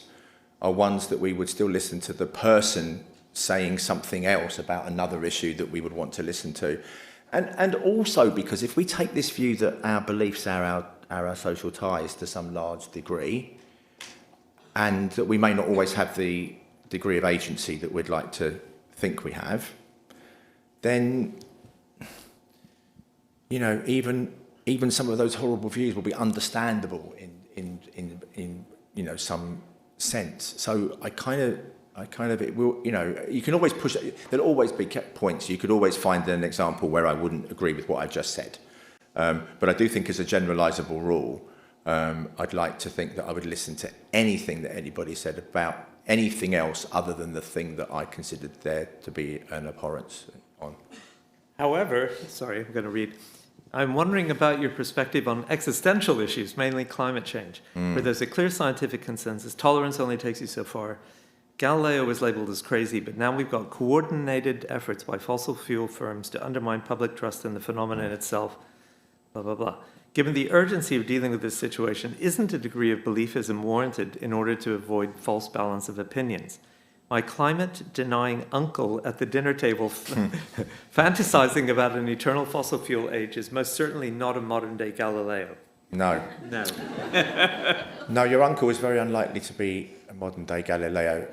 are ones that we would still listen to the person saying something else about another issue that we would want to listen to. And also because if we take this view that our beliefs are our social ties to some large degree, and that we may not always have the degree of agency that we'd like to think we have, then, you know, even some of those horrible views will be understandable in you know, some sense. So I kind of it will, you know, you can always push it. There'll always be points. You could always find an example where I wouldn't agree with what I've just said. But I do think as a generalisable rule, I'd like to think that I would listen to anything that anybody said about anything else other than the thing that I considered there to be an abhorrence on. However, sorry, I'm going to read. I'm wondering about your perspective on existential issues, mainly climate change, where there's a clear scientific consensus. Tolerance only takes you so far. Galileo was labelled as crazy, but now we've got coordinated efforts by fossil fuel firms to undermine public trust in the phenomenon itself, blah, blah, blah. Given the urgency of dealing with this situation, isn't a degree of beliefism warranted in order to avoid false balance of opinions? My climate-denying uncle at the dinner table fantasizing about an eternal fossil fuel age is most certainly not a modern-day Galileo. No. No. No, your uncle is very unlikely to be a modern-day Galileo.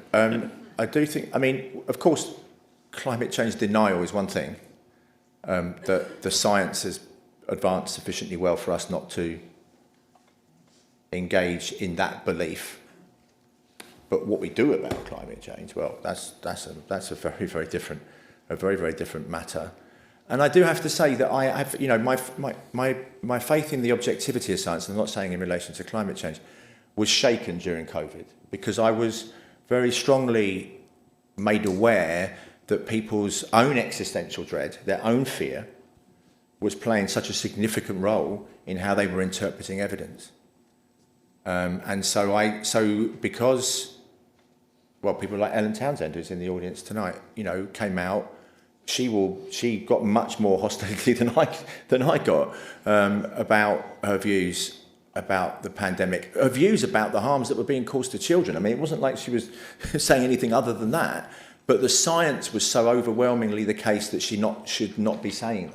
I do think, I mean, of course, climate change denial is one thing. That the science has advanced sufficiently well for us not to engage in that belief. But what we do about climate change, well, that's a very, very different matter. And I do have to say that I have, you know, my faith in the objectivity of science, and I'm not saying in relation to climate change, was shaken during COVID because I was very strongly made aware that people's own existential dread, their own fear, was playing such a significant role in how they were interpreting evidence. And so because, well, people like Ellen Townsend, who's in the audience tonight, you know, came out. She got much more hostility than I got about her views about the pandemic, her views about the harms that were being caused to children. I mean, it wasn't like she was saying anything other than that, but the science was so overwhelmingly the case that she should not be saying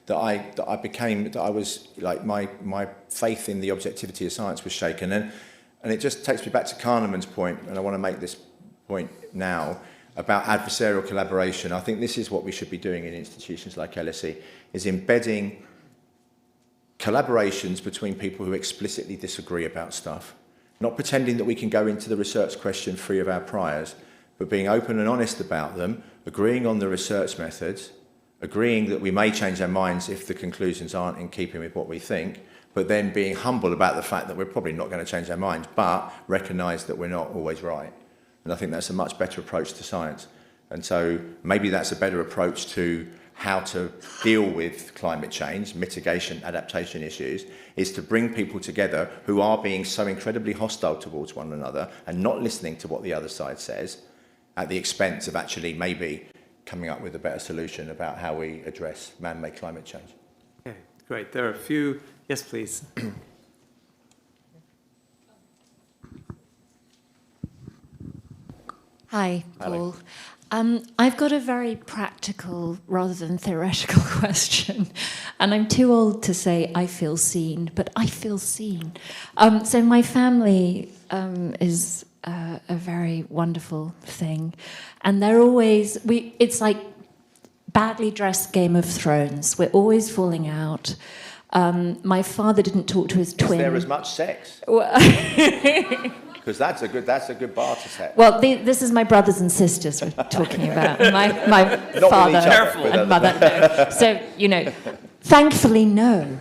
that I was like my faith in the objectivity of science was shaken, and it just takes me back to Kahneman's point, and I want to make this point now about adversarial collaboration. I think this is what we should be doing in institutions like LSE, is embedding collaborations between people who explicitly disagree about stuff, not pretending that we can go into the research question free of our priors, but being open and honest about them, agreeing on the research methods, agreeing that we may change our minds if the conclusions aren't in keeping with what we think, but then being humble about the fact that we're probably not going to change our minds, but recognise that we're not always right. And I think that's a much better approach to science. And so maybe that's a better approach to how to deal with climate change, mitigation, adaptation issues, is to bring people together who are being so incredibly hostile towards one another and not listening to what the other side says at the expense of actually maybe coming up with a better solution about how we address man-made climate change. Okay, great. There are a few. Yes, please. Hi, Paul. I've got a very practical rather than theoretical question, and I'm too old to say I feel seen, but I feel seen. So my family is a very wonderful thing, and they're always, it's like badly dressed Game of Thrones. We're always falling out. My father didn't talk to his twin. Is there as much sex? Because that's a good bar to set. Well, this is my brothers and sisters we're talking about. My father and mother. No. So, you know, thankfully, no.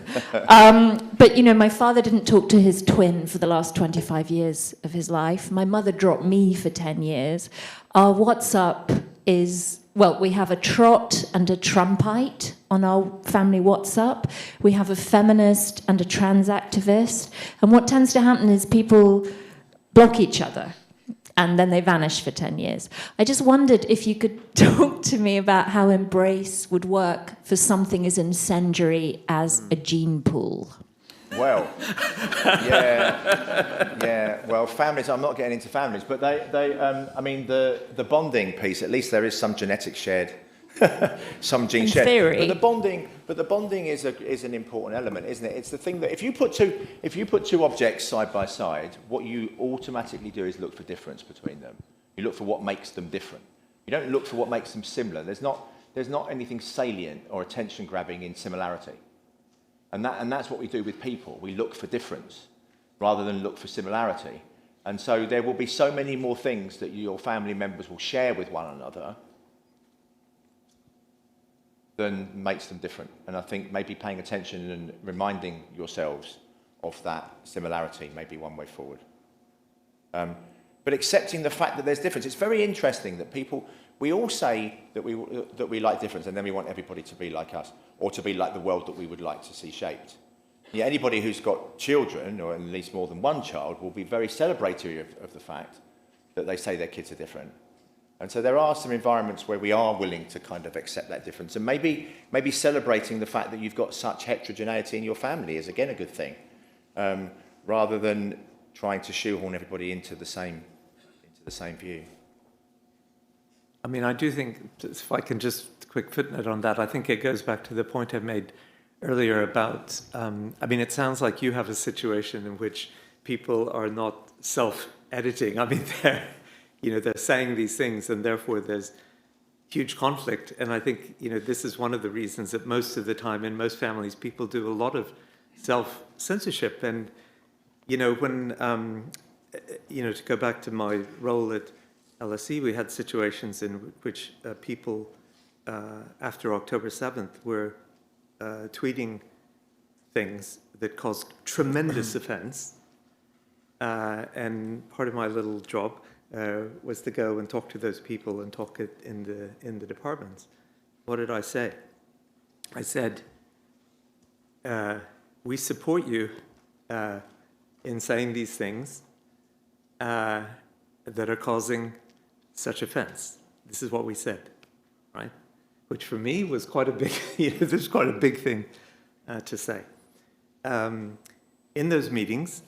But, you know, my father didn't talk to his twin for the last 25 years of his life. My mother dropped me for 10 years. Our WhatsApp is, well, we have a trot and a Trumpite on our family WhatsApp. We have a feminist and a trans activist. And what tends to happen is people block each other. and then they vanish for 10 years. I just wondered if you could talk to me about how embrace would work for something as incendiary as a gene pool. Well, yeah. Well, families. I'm not getting into families, but I mean, the bonding piece. At least there is some genetic shared, some gene shared. Theory. But the bonding is an important element, isn't it? It's the thing that if you put two objects side by side, what you automatically do is look for difference between them. You look for what makes them different. You don't look for what makes them similar. There's not anything salient or attention grabbing in similarity. And that's what we do with people. We look for difference rather than look for similarity. And so there will be so many more things that your family members will share with one another than makes them different. And I think maybe paying attention and reminding yourselves of that similarity may be one way forward. But accepting the fact that there's difference. It's very interesting that we all say that we like difference, and then we want everybody to be like us, or to be like the world that we would like to see shaped. Yeah, anybody who's got children, or at least more than one child, will be very celebratory of the fact that they say their kids are different. And so there are some environments where we are willing to kind of accept that difference, and maybe celebrating the fact that you've got such heterogeneity in your family is again a good thing, rather than trying to shoehorn everybody into the same view. I mean, I do think, if I can just quick footnote on that, I think it goes back to the point I made earlier about, I mean, it sounds like you have a situation in which people are not self-editing. I mean, they're saying these things, and therefore there's huge conflict. And I think, this is one of the reasons that most of the time in most families, people do a lot of self-censorship. And, when, to go back to my role at LSE, we had situations in which people, after October 7th, were tweeting things that caused tremendous offense. And part of my little job was to go and talk to those people and talk it in the departments. What did I say? I said, we support you in saying these things that are causing such offense. This is what we said, right? Which for me was quite a big, this was quite a big thing to say. In those meetings,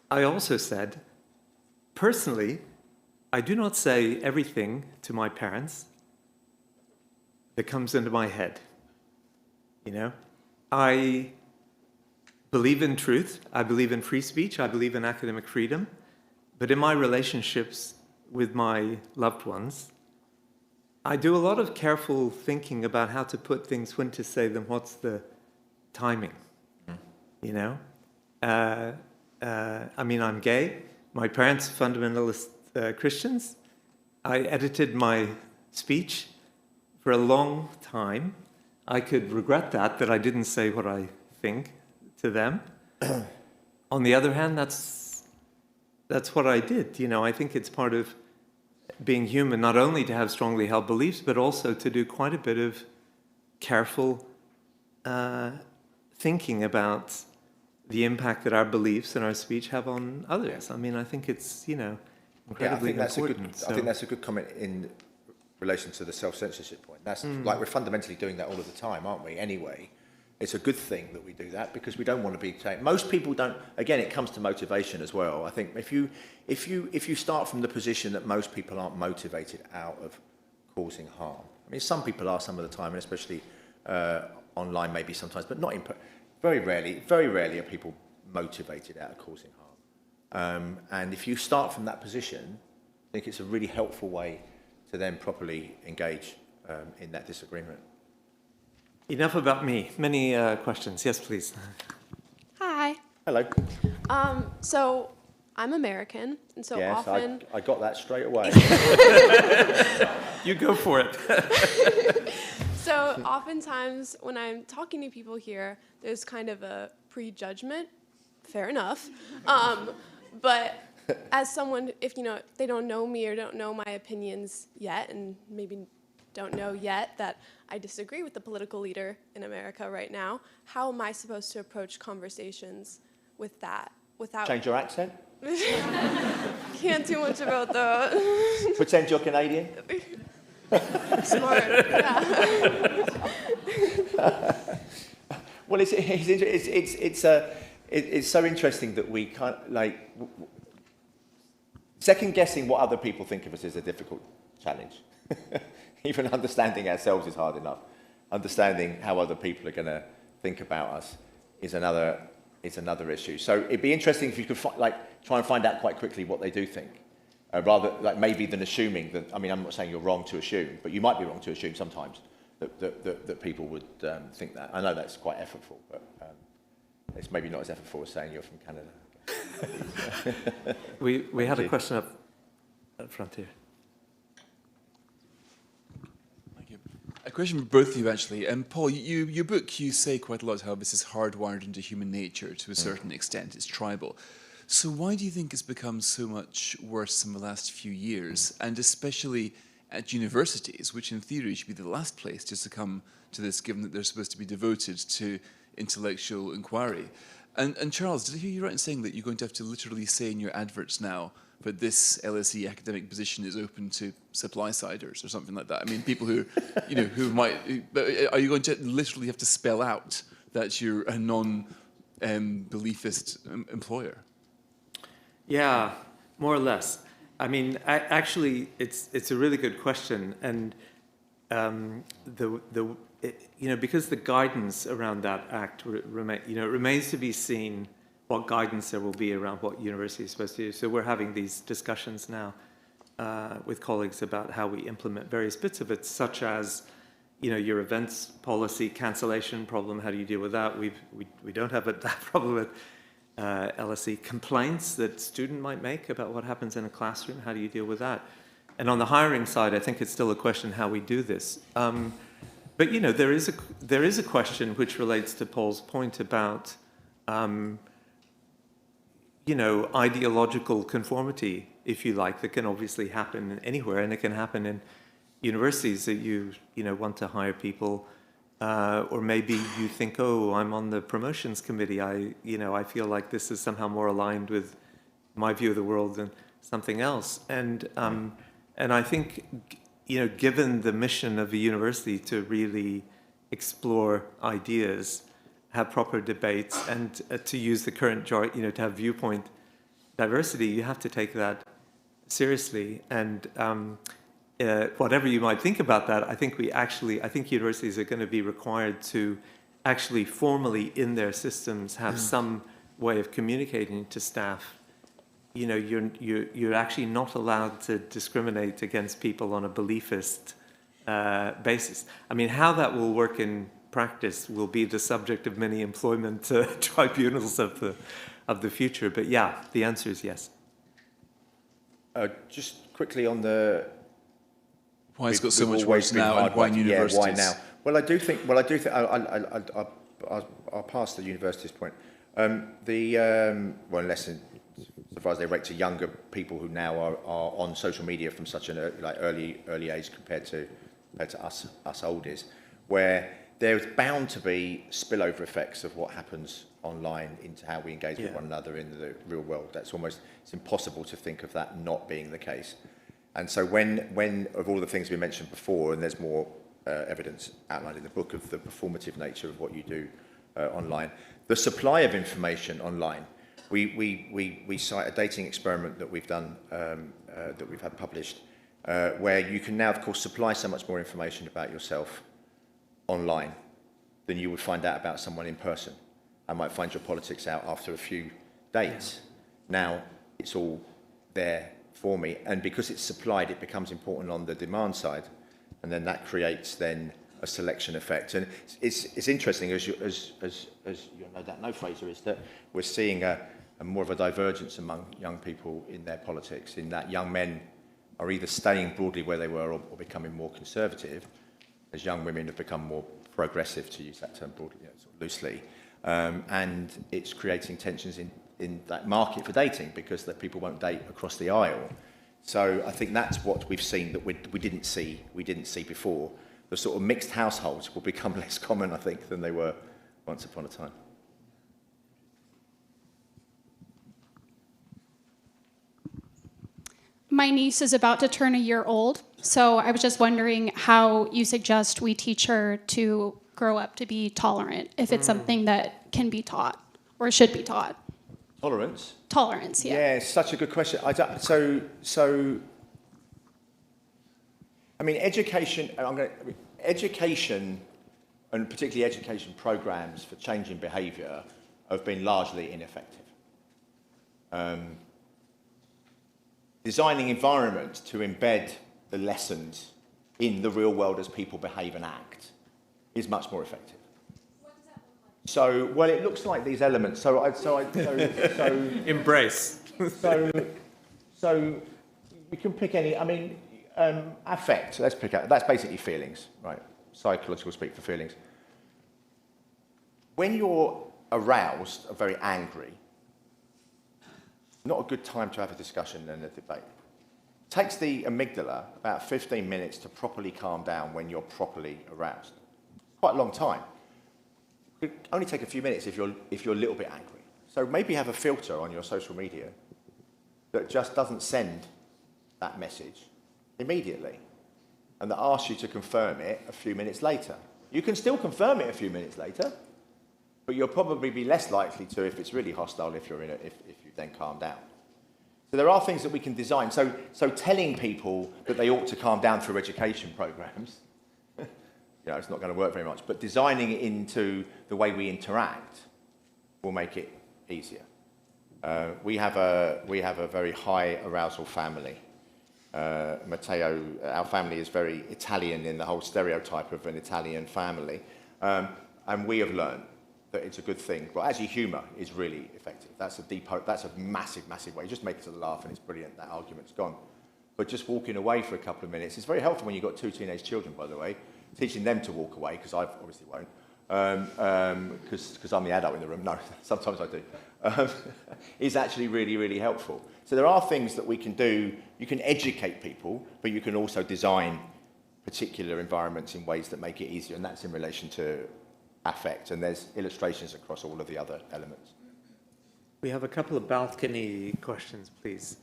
I also said, personally, I do not say everything to my parents that comes into my head. I believe in truth. I believe in free speech. I believe in academic freedom. But in my relationships with my loved ones, I do a lot of careful thinking about how to put things, when to say them, what's the timing, I mean, I'm gay. My parents are fundamentalist Christians. I edited my speech for a long time. I could regret that I didn't say what I think to them. On the other hand, that's what I did. I think it's part of being human, not only to have strongly held beliefs, but also to do quite a bit of careful thinking about the impact that our beliefs and our speech have on others. I mean, I think it's, incredibly important. I think that's a good comment in relation to the self-censorship point. That's like we're fundamentally doing that all of the time, aren't we? Anyway, it's a good thing that we do that because we don't want to be taken. Most people don't. Again, it comes to motivation as well. I think if you start from the position that most people aren't motivated out of causing harm. I mean, some people are some of the time, and especially online maybe sometimes, but not in. Very rarely are people motivated out of causing harm. And if you start from that position, I think it's a really helpful way to then properly engage in that disagreement. Enough about me. Many questions. Yes, please. Hi. Hello. So I'm American, and so yes, often... I got that straight away. You go for it. So oftentimes when I'm talking to people here, there's kind of a prejudgment. Fair enough. But as someone, if they don't know me or don't know my opinions yet, and maybe don't know yet that I disagree with the political leader in America right now, how am I supposed to approach conversations with that without Change your accent? can't do much about that. Pretend you're Canadian? Smart. Yeah. Well, it's so interesting that we can't, like, second guessing what other people think of us is a difficult challenge. Even understanding ourselves is hard enough. Understanding how other people are going to think about us is another issue. So it'd be interesting if you could try and find out quite quickly what they do think, rather like maybe than assuming that. I mean, I'm not saying you're wrong to assume, but you might be wrong to assume sometimes that people would think that. I know that's quite effortful, but it's maybe not as effortful as saying you're from Canada. We had a question up front here. Thank you. A question for both of you, actually. Paul, your book, you say quite a lot how this is hardwired into human nature to a certain extent. It's tribal. So why do you think it's become so much worse in the last few years, and especially at universities, which in theory should be the last place to succumb to this, given that they're supposed to be devoted to intellectual inquiry? And Charles, did I hear you right in saying that you're going to have to literally say in your adverts now that this LSE academic position is open to supply-siders or something like that? I mean, people who, who might... Are you going to literally have to spell out that you're a non-beliefist employer? Yeah, more or less. I mean, actually, it's a really good question, and because the guidance around that act remains to be seen what guidance there will be around what university is supposed to do. So we're having these discussions now with colleagues about how we implement various bits of it, such as your events policy cancellation problem. How do you deal with that? We don't have that problem with LSE complaints that student might make about what happens in a classroom. How do you deal with that? And on the hiring side, I think it's still a question how we do this. But there is a question which relates to Paul's point about ideological conformity, if you like, that can obviously happen anywhere, and it can happen in universities that you want to hire people, or maybe you think, oh, I'm on the promotions committee. I feel like this is somehow more aligned with my view of the world than something else, and I think. Given the mission of a university to really explore ideas, have proper debates, and to use the current to have viewpoint diversity, you have to take that seriously. And whatever you might think about that, I think universities are going to be required to actually formally in their systems have some way of communicating to staff. You're actually not allowed to discriminate against people on a beliefist basis. I mean, how that will work in practice will be the subject of many employment tribunals of the future. But yeah, the answer is yes. Just quickly on the why it's got so much worse now, and why universities? Yeah, why now? Well, I do think. I'll pass the universities point. Unless so far as they rate to younger people who now are on social media from such an early age compared to us oldies, where there's bound to be spillover effects of what happens online into how we engage with one another in the real world. It's impossible to think of that not being the case. And so when of all the things we mentioned before, and there's more evidence outlined in the book of the performative nature of what you do online, the supply of information online. We cite a dating experiment that we've done, that we've had published, where you can now, of course, supply so much more information about yourself online than you would find out about someone in person. I might find your politics out after a few dates. Now it's all there for me, and because it's supplied, it becomes important on the demand side, and then that creates then a selection effect. And it's interesting, as you know, Fraser, is that we're seeing a more of a divergence among young people in their politics, in that young men are either staying broadly where they were or becoming more conservative, as young women have become more progressive, to use that term broadly, sort of loosely. And it's creating tensions in that market for dating, because that people won't date across the aisle. So I think that's what we've seen that we didn't see before. The sort of mixed households will become less common, I think, than they were once upon a time. my niece is about to turn a year old, so I was just wondering how you suggest we teach her to grow up to be tolerant, if it's something that can be taught or should be taught. Tolerance? Tolerance, yeah. Yeah, it's such a good question. I mean, education, education, and particularly education programs for changing behaviour, have been largely ineffective. Designing environments to embed the lessons in the real world as people behave and act is much more effective. What does that look like? So, well, it looks like these elements. Embrace. So we can pick any. I mean, affect. Let's pick out. That's basically feelings, right? Psychological speak for feelings. When you're aroused or very angry, not a good time to have a discussion and a debate. It takes the amygdala about 15 minutes to properly calm down when you're properly aroused. Quite a long time. It could only take a few minutes if you're a little bit angry. So maybe have a filter on your social media that just doesn't send that message immediately and that asks you to confirm it a few minutes later. You can still confirm it a few minutes later, but you'll probably be less likely to if it's really hostile if you then calm down. So there are things that we can design. So telling people that they ought to calm down through education programs, it's not going to work very much, but designing it into the way we interact will make it easier. We have a very high arousal family. Matteo, our family is very Italian in the whole stereotype of an Italian family, and we have learned that it's a good thing. Well, actually, humour is really effective. That's a massive, massive way. Just make us laugh, and it's brilliant. That argument's gone. But just walking away for a couple of minutes, it's very helpful when you've got 2 teenage children, by the way. Teaching them to walk away, because I obviously won't, because I'm the adult in the room. No, sometimes I do. Is actually really, really helpful. So there are things that we can do. You can educate people, but you can also design particular environments in ways that make it easier, and that's in relation to affect, and there's illustrations across all of the other elements. We have a couple of balcony questions, please.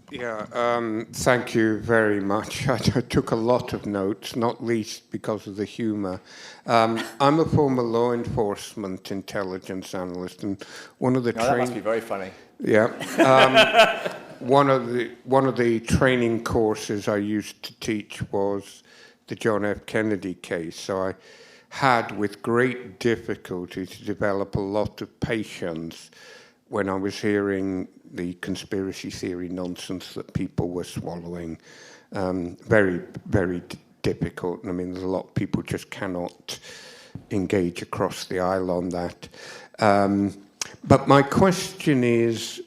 Yeah, thank you very much. I took a lot of notes, not least because of the humour. I'm a former law enforcement intelligence analyst, and one of the that must be very funny. Yeah. One of the training courses I used to teach was the John F. Kennedy case. So I had, with great difficulty, to develop a lot of patience when I was hearing the conspiracy theory nonsense that people were swallowing. Very, very difficult. I mean, there's a lot of people just cannot engage across the aisle on that. But my question is,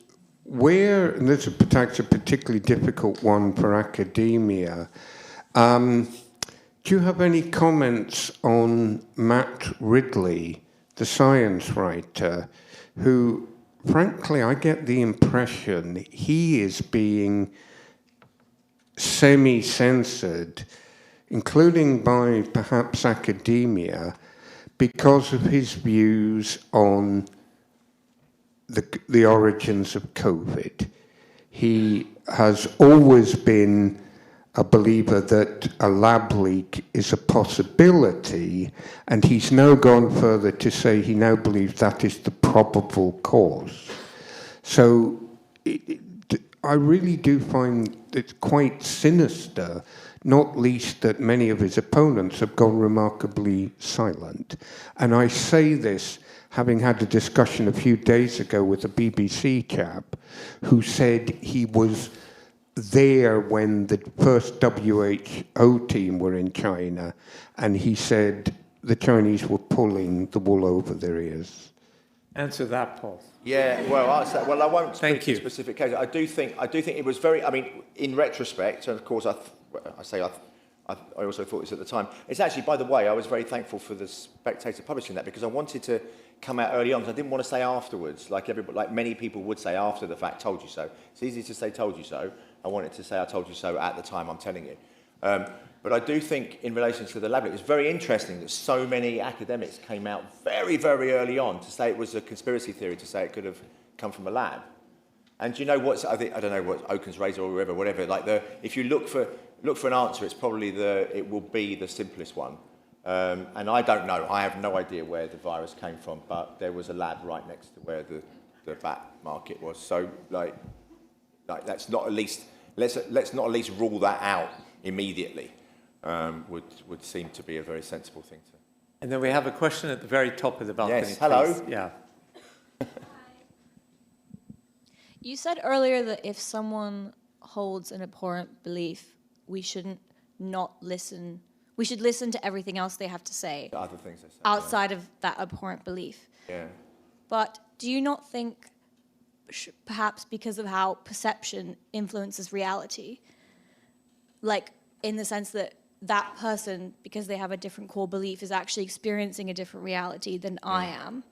and this is perhaps a particularly difficult one for academia, do you have any comments on Matt Ridley, the science writer, who, frankly, I get the impression he is being semi-censored, including by perhaps academia, because of his views on the origins of COVID. He has always been a believer that a lab leak is a possibility, and he's now gone further to say he now believes that is the probable cause. So I really do find it quite sinister, not least that many of his opponents have gone remarkably silent. And I say this having had a discussion a few days ago with a BBC chap who said he was there when the first WHO team were in China, and he said the Chinese were pulling the wool over their ears. Answer that, Paul. Yeah, well, I won't speak Thank you. to specific cases. I do think it was very. I mean, in retrospect, and of course, I also thought this at the time. It's actually, by the way, I was very thankful for the Spectator publishing that, because I wanted to come out early on, because I didn't want to say afterwards, like many people would say after the fact, "Told you so." It's easy to say "told you so." I wanted to say "I told you so" at the time I'm telling you. But I do think, in relation to the lab, it was very interesting that so many academics came out very, very early on to say it was a conspiracy theory, to say it could have come from a lab. And do you know what's, I don't know what, Occam's razor or whatever, like if you look for an answer, it's probably it will be the simplest one. And I don't know, I have no idea where the virus came from, but there was a lab right next to where the bat market was. So like let's not at least rule that out immediately. Would seem to be a very sensible thing to. And then we have a question at the very top of the balcony. Yes, hello. Please. Yeah. You said earlier that if someone holds an abhorrent belief, we shouldn't not listen. We should listen to everything else they have to say. The other things they say. Outside of that abhorrent belief. Yeah. But do you not think, perhaps because of how perception influences reality, like in the sense that that person, because they have a different core belief, is actually experiencing a different reality than I am,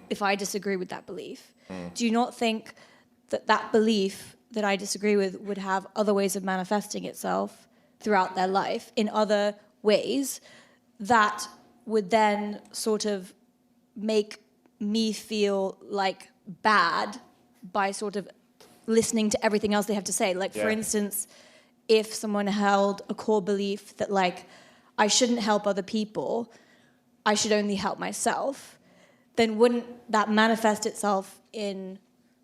if I disagree with that belief? Do you not think that that belief that I disagree with would have other ways of manifesting itself throughout their life in other ways that would then sort of make me feel like bad by sort of listening to everything else they have to say? Like, for instance, if someone held a core belief that, like, I shouldn't help other people, I should only help myself, then wouldn't that manifest itself in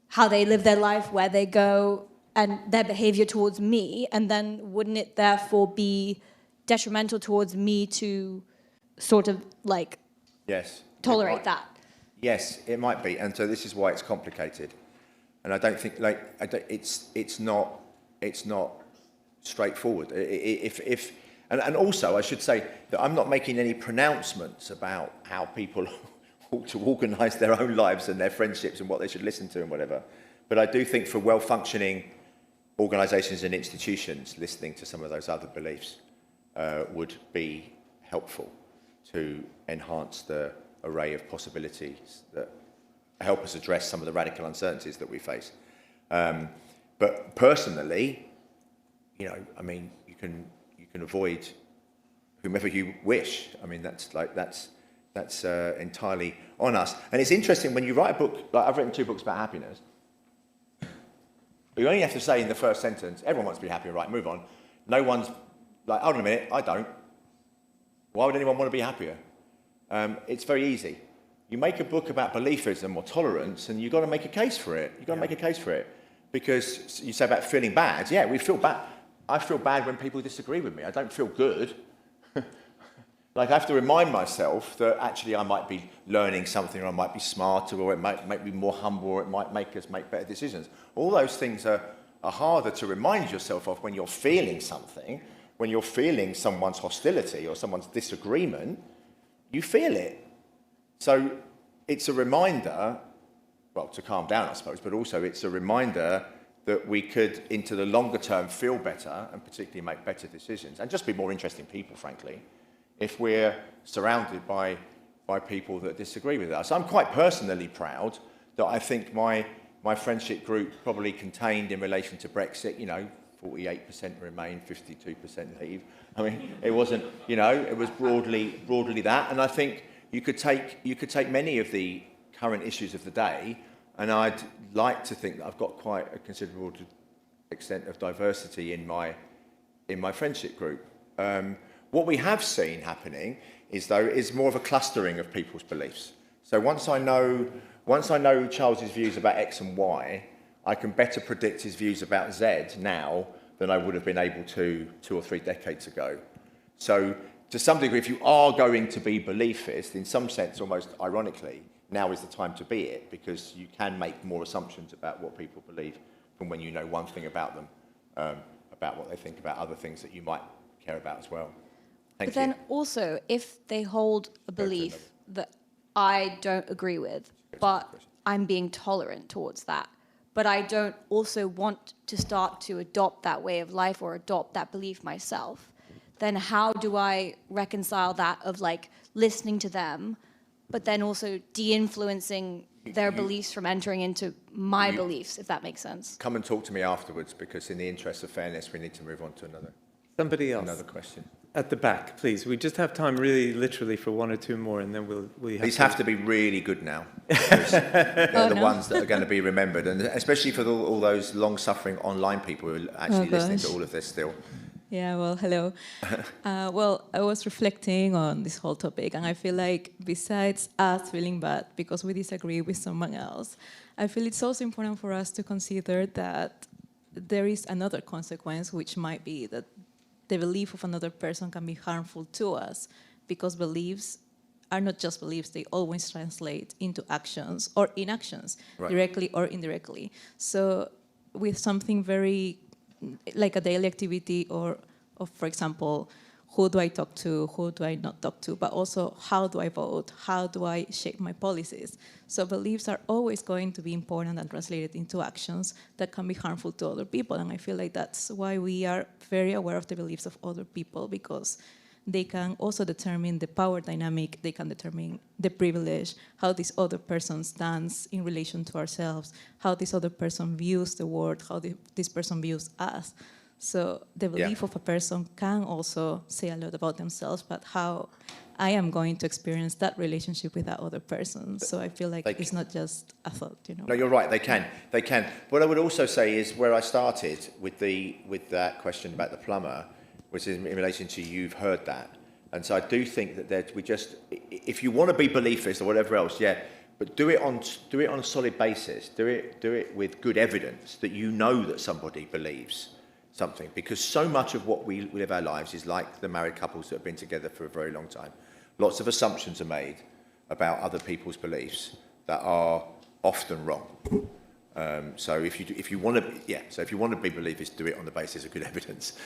how they live their life, where they go, and their behavior towards me? And then wouldn't it therefore be detrimental towards me to sort of, like, tolerate that? Yes, it might be. And so this is why it's complicated. And I don't think, like, it's not straightforward. And also I should say that I'm not making any pronouncements about how people ought to organise their own lives and their friendships and what they should listen to and whatever. But I do think for well-functioning organisations and institutions, listening to some of those other beliefs would be helpful to enhance the array of possibilities that help us address some of the radical uncertainties that we face. But personally, you know, I mean, you can avoid whomever you wish. I mean, that's entirely on us. And it's interesting when you write a book, like I've written 2 books about happiness. You only have to say in the first sentence, everyone wants to be happy, right? Move on. No one's like, hold on a minute, I don't. Why would anyone want to be happier? It's very easy. You make a book about beliefism or tolerance, and you've got to make a case for it. You've got to make a case for it. Because you say about feeling bad. Yeah, we feel bad. I feel bad when people disagree with me. I don't feel good. Like, I have to remind myself that actually I might be learning something, or I might be smarter, or it might make me more humble, or it might make us make better decisions. All those things are harder to remind yourself of when you're feeling something. When you're feeling someone's hostility or someone's disagreement, you feel it. So it's a reminder, well, to calm down, I suppose, but also it's a reminder that we could, into the longer term, feel better and particularly make better decisions and just be more interesting people, frankly, if we're surrounded by people that disagree with us. I'm quite personally proud that I think my friendship group probably contained in relation to Brexit, you know, 48% remain, 52% leave. I mean, it wasn't, you know, it was broadly that. And I think you could take many of the current issues of the day, and I'd like to think that I've got quite a considerable extent of diversity in my friendship group. What we have seen happening is more of a clustering of people's beliefs. So once I know Charles's views about X and Y, I can better predict his views about Z now than I would have been able to 2 or 3 decades ago. So to some degree, if you are going to be beliefist, in some sense, almost ironically, now is the time to be it, because you can make more assumptions about what people believe from when you know one thing about them, about what they think about other things that you might care about as well. Thank you. But then also, if they hold a belief that I don't agree with, but I'm being tolerant towards that, but I don't also want to start to adopt that way of life or adopt that belief myself, then how do I reconcile that of, like, listening to them, but then also de-influencing their beliefs from entering into my beliefs, if that makes sense? Come and talk to me afterwards, because in the interest of fairness, we need to move on to another Somebody else. Another question. at the back, please. We just have time really literally for one or two more, and then we These have to be really good now. They're the ones that are going to be remembered, and especially for all those long-suffering online people who are actually listening to all of this still. Yeah, well, hello. Well, I was reflecting on this whole topic, and I feel like besides us feeling bad because we disagree with someone else, I feel it's also important for us to consider that there is another consequence, which might be that the belief of another person can be harmful to us, because beliefs are not just beliefs, they always translate into actions or inactions, right, directly or indirectly. So with something very, like a daily activity or for example, who do I talk to, who do I not talk to, but also how do I vote, how do I shape my policies. So beliefs are always going to be important and translated into actions that can be harmful to other people. And I feel like that's why we are very aware of the beliefs of other people, because they can also determine the power dynamic, they can determine the privilege, how this other person stands in relation to ourselves, how this other person views the world, how this person views us. So the belief of a person can also say a lot about themselves, but how I am going to experience that relationship with that other person. So I feel like it's not just a thought, you know. No, you're right, they can. They can. What I would also say is where I started with that question about the plumber, which is in relation to you've heard that. And so I do think that we just, if you want to be beliefist or whatever else, yeah, but do it on a solid basis. Do it with good evidence that you know that somebody believes something, because so much of what we live our lives is like the married couples that have been together for a very long time. Lots of assumptions are made about other people's beliefs that are often wrong. So if you want to be believist, do it on the basis of good evidence.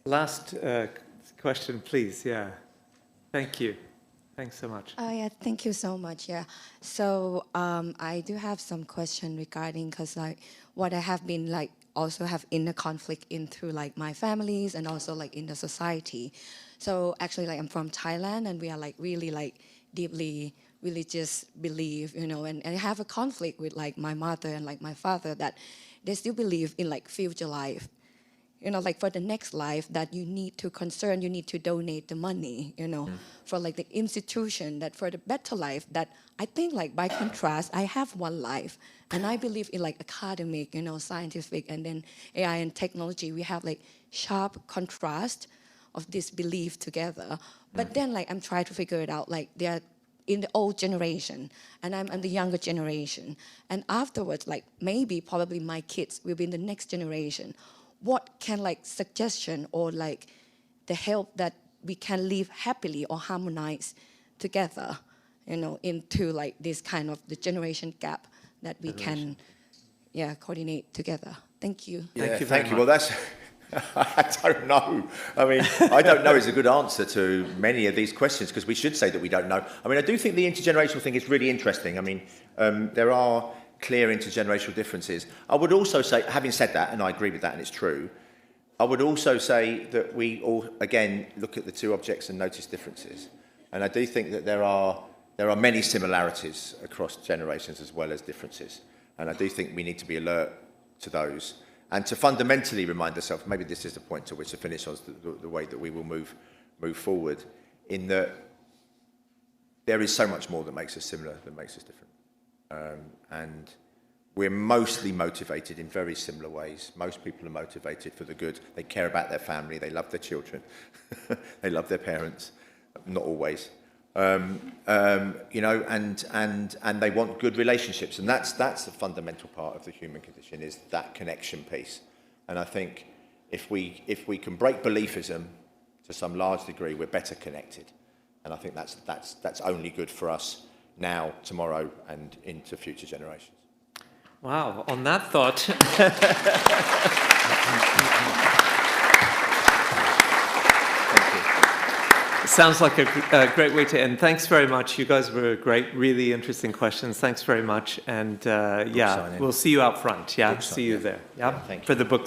Last question, please. Yeah, thank you. Thanks so much. Yeah, thank you so much. Yeah, so I do have some question regarding, because like what I have been like also have inner conflict into like my families and also like in the society. So actually like I'm from Thailand, and we are like really like deeply religious belief, you know, and I have a conflict with like my mother and like my father that they still believe in like future life. You know, like for the next life that you need to you need to donate the money, you know, for like the institution, that for the better life, that I think like by contrast, I have one life, and I believe in like academic, you know, scientific, and then AI and technology, we have like sharp contrast of this belief together. But then like I'm trying to figure it out, like they're in the old generation, and I'm the younger generation. And afterwards, like maybe probably my kids will be in the next generation. What can like suggestion or like the help that we can live happily or harmonize together, you know, into like this kind of the generation gap that we can, coordinate together. Thank you. Yeah, thank you. Well, that's, I don't know. I mean, I don't know is a good answer to many of these questions, because we should say that we don't know. I mean, I do think the intergenerational thing is really interesting. I mean, there are clear intergenerational differences. I would also say, having said that, and I agree with that, and it's true, I would also say that we all, again, look at the two objects and notice differences. And I do think that there are many similarities across generations as well as differences. And I do think we need to be alert to those, and to fundamentally remind ourselves, maybe this is the point to which to finish on the way that we will move forward, in that there is so much more that makes us similar than makes us different. And we're mostly motivated in very similar ways. Most people are motivated for the good. They care about their family. They love their children. They love their parents. Not always. You know, and they want good relationships. And that's a fundamental part of the human condition, is that connection piece. And I think if we can break beliefism to some large degree, we're better connected. And I think that's only good for us now, tomorrow, and into future generations. Wow, on that thought. Sounds like a great way to end. Thanks very much. You guys were great, really interesting questions. Thanks very much. And we'll see you out front. Yeah, see you there. Yeah, for the book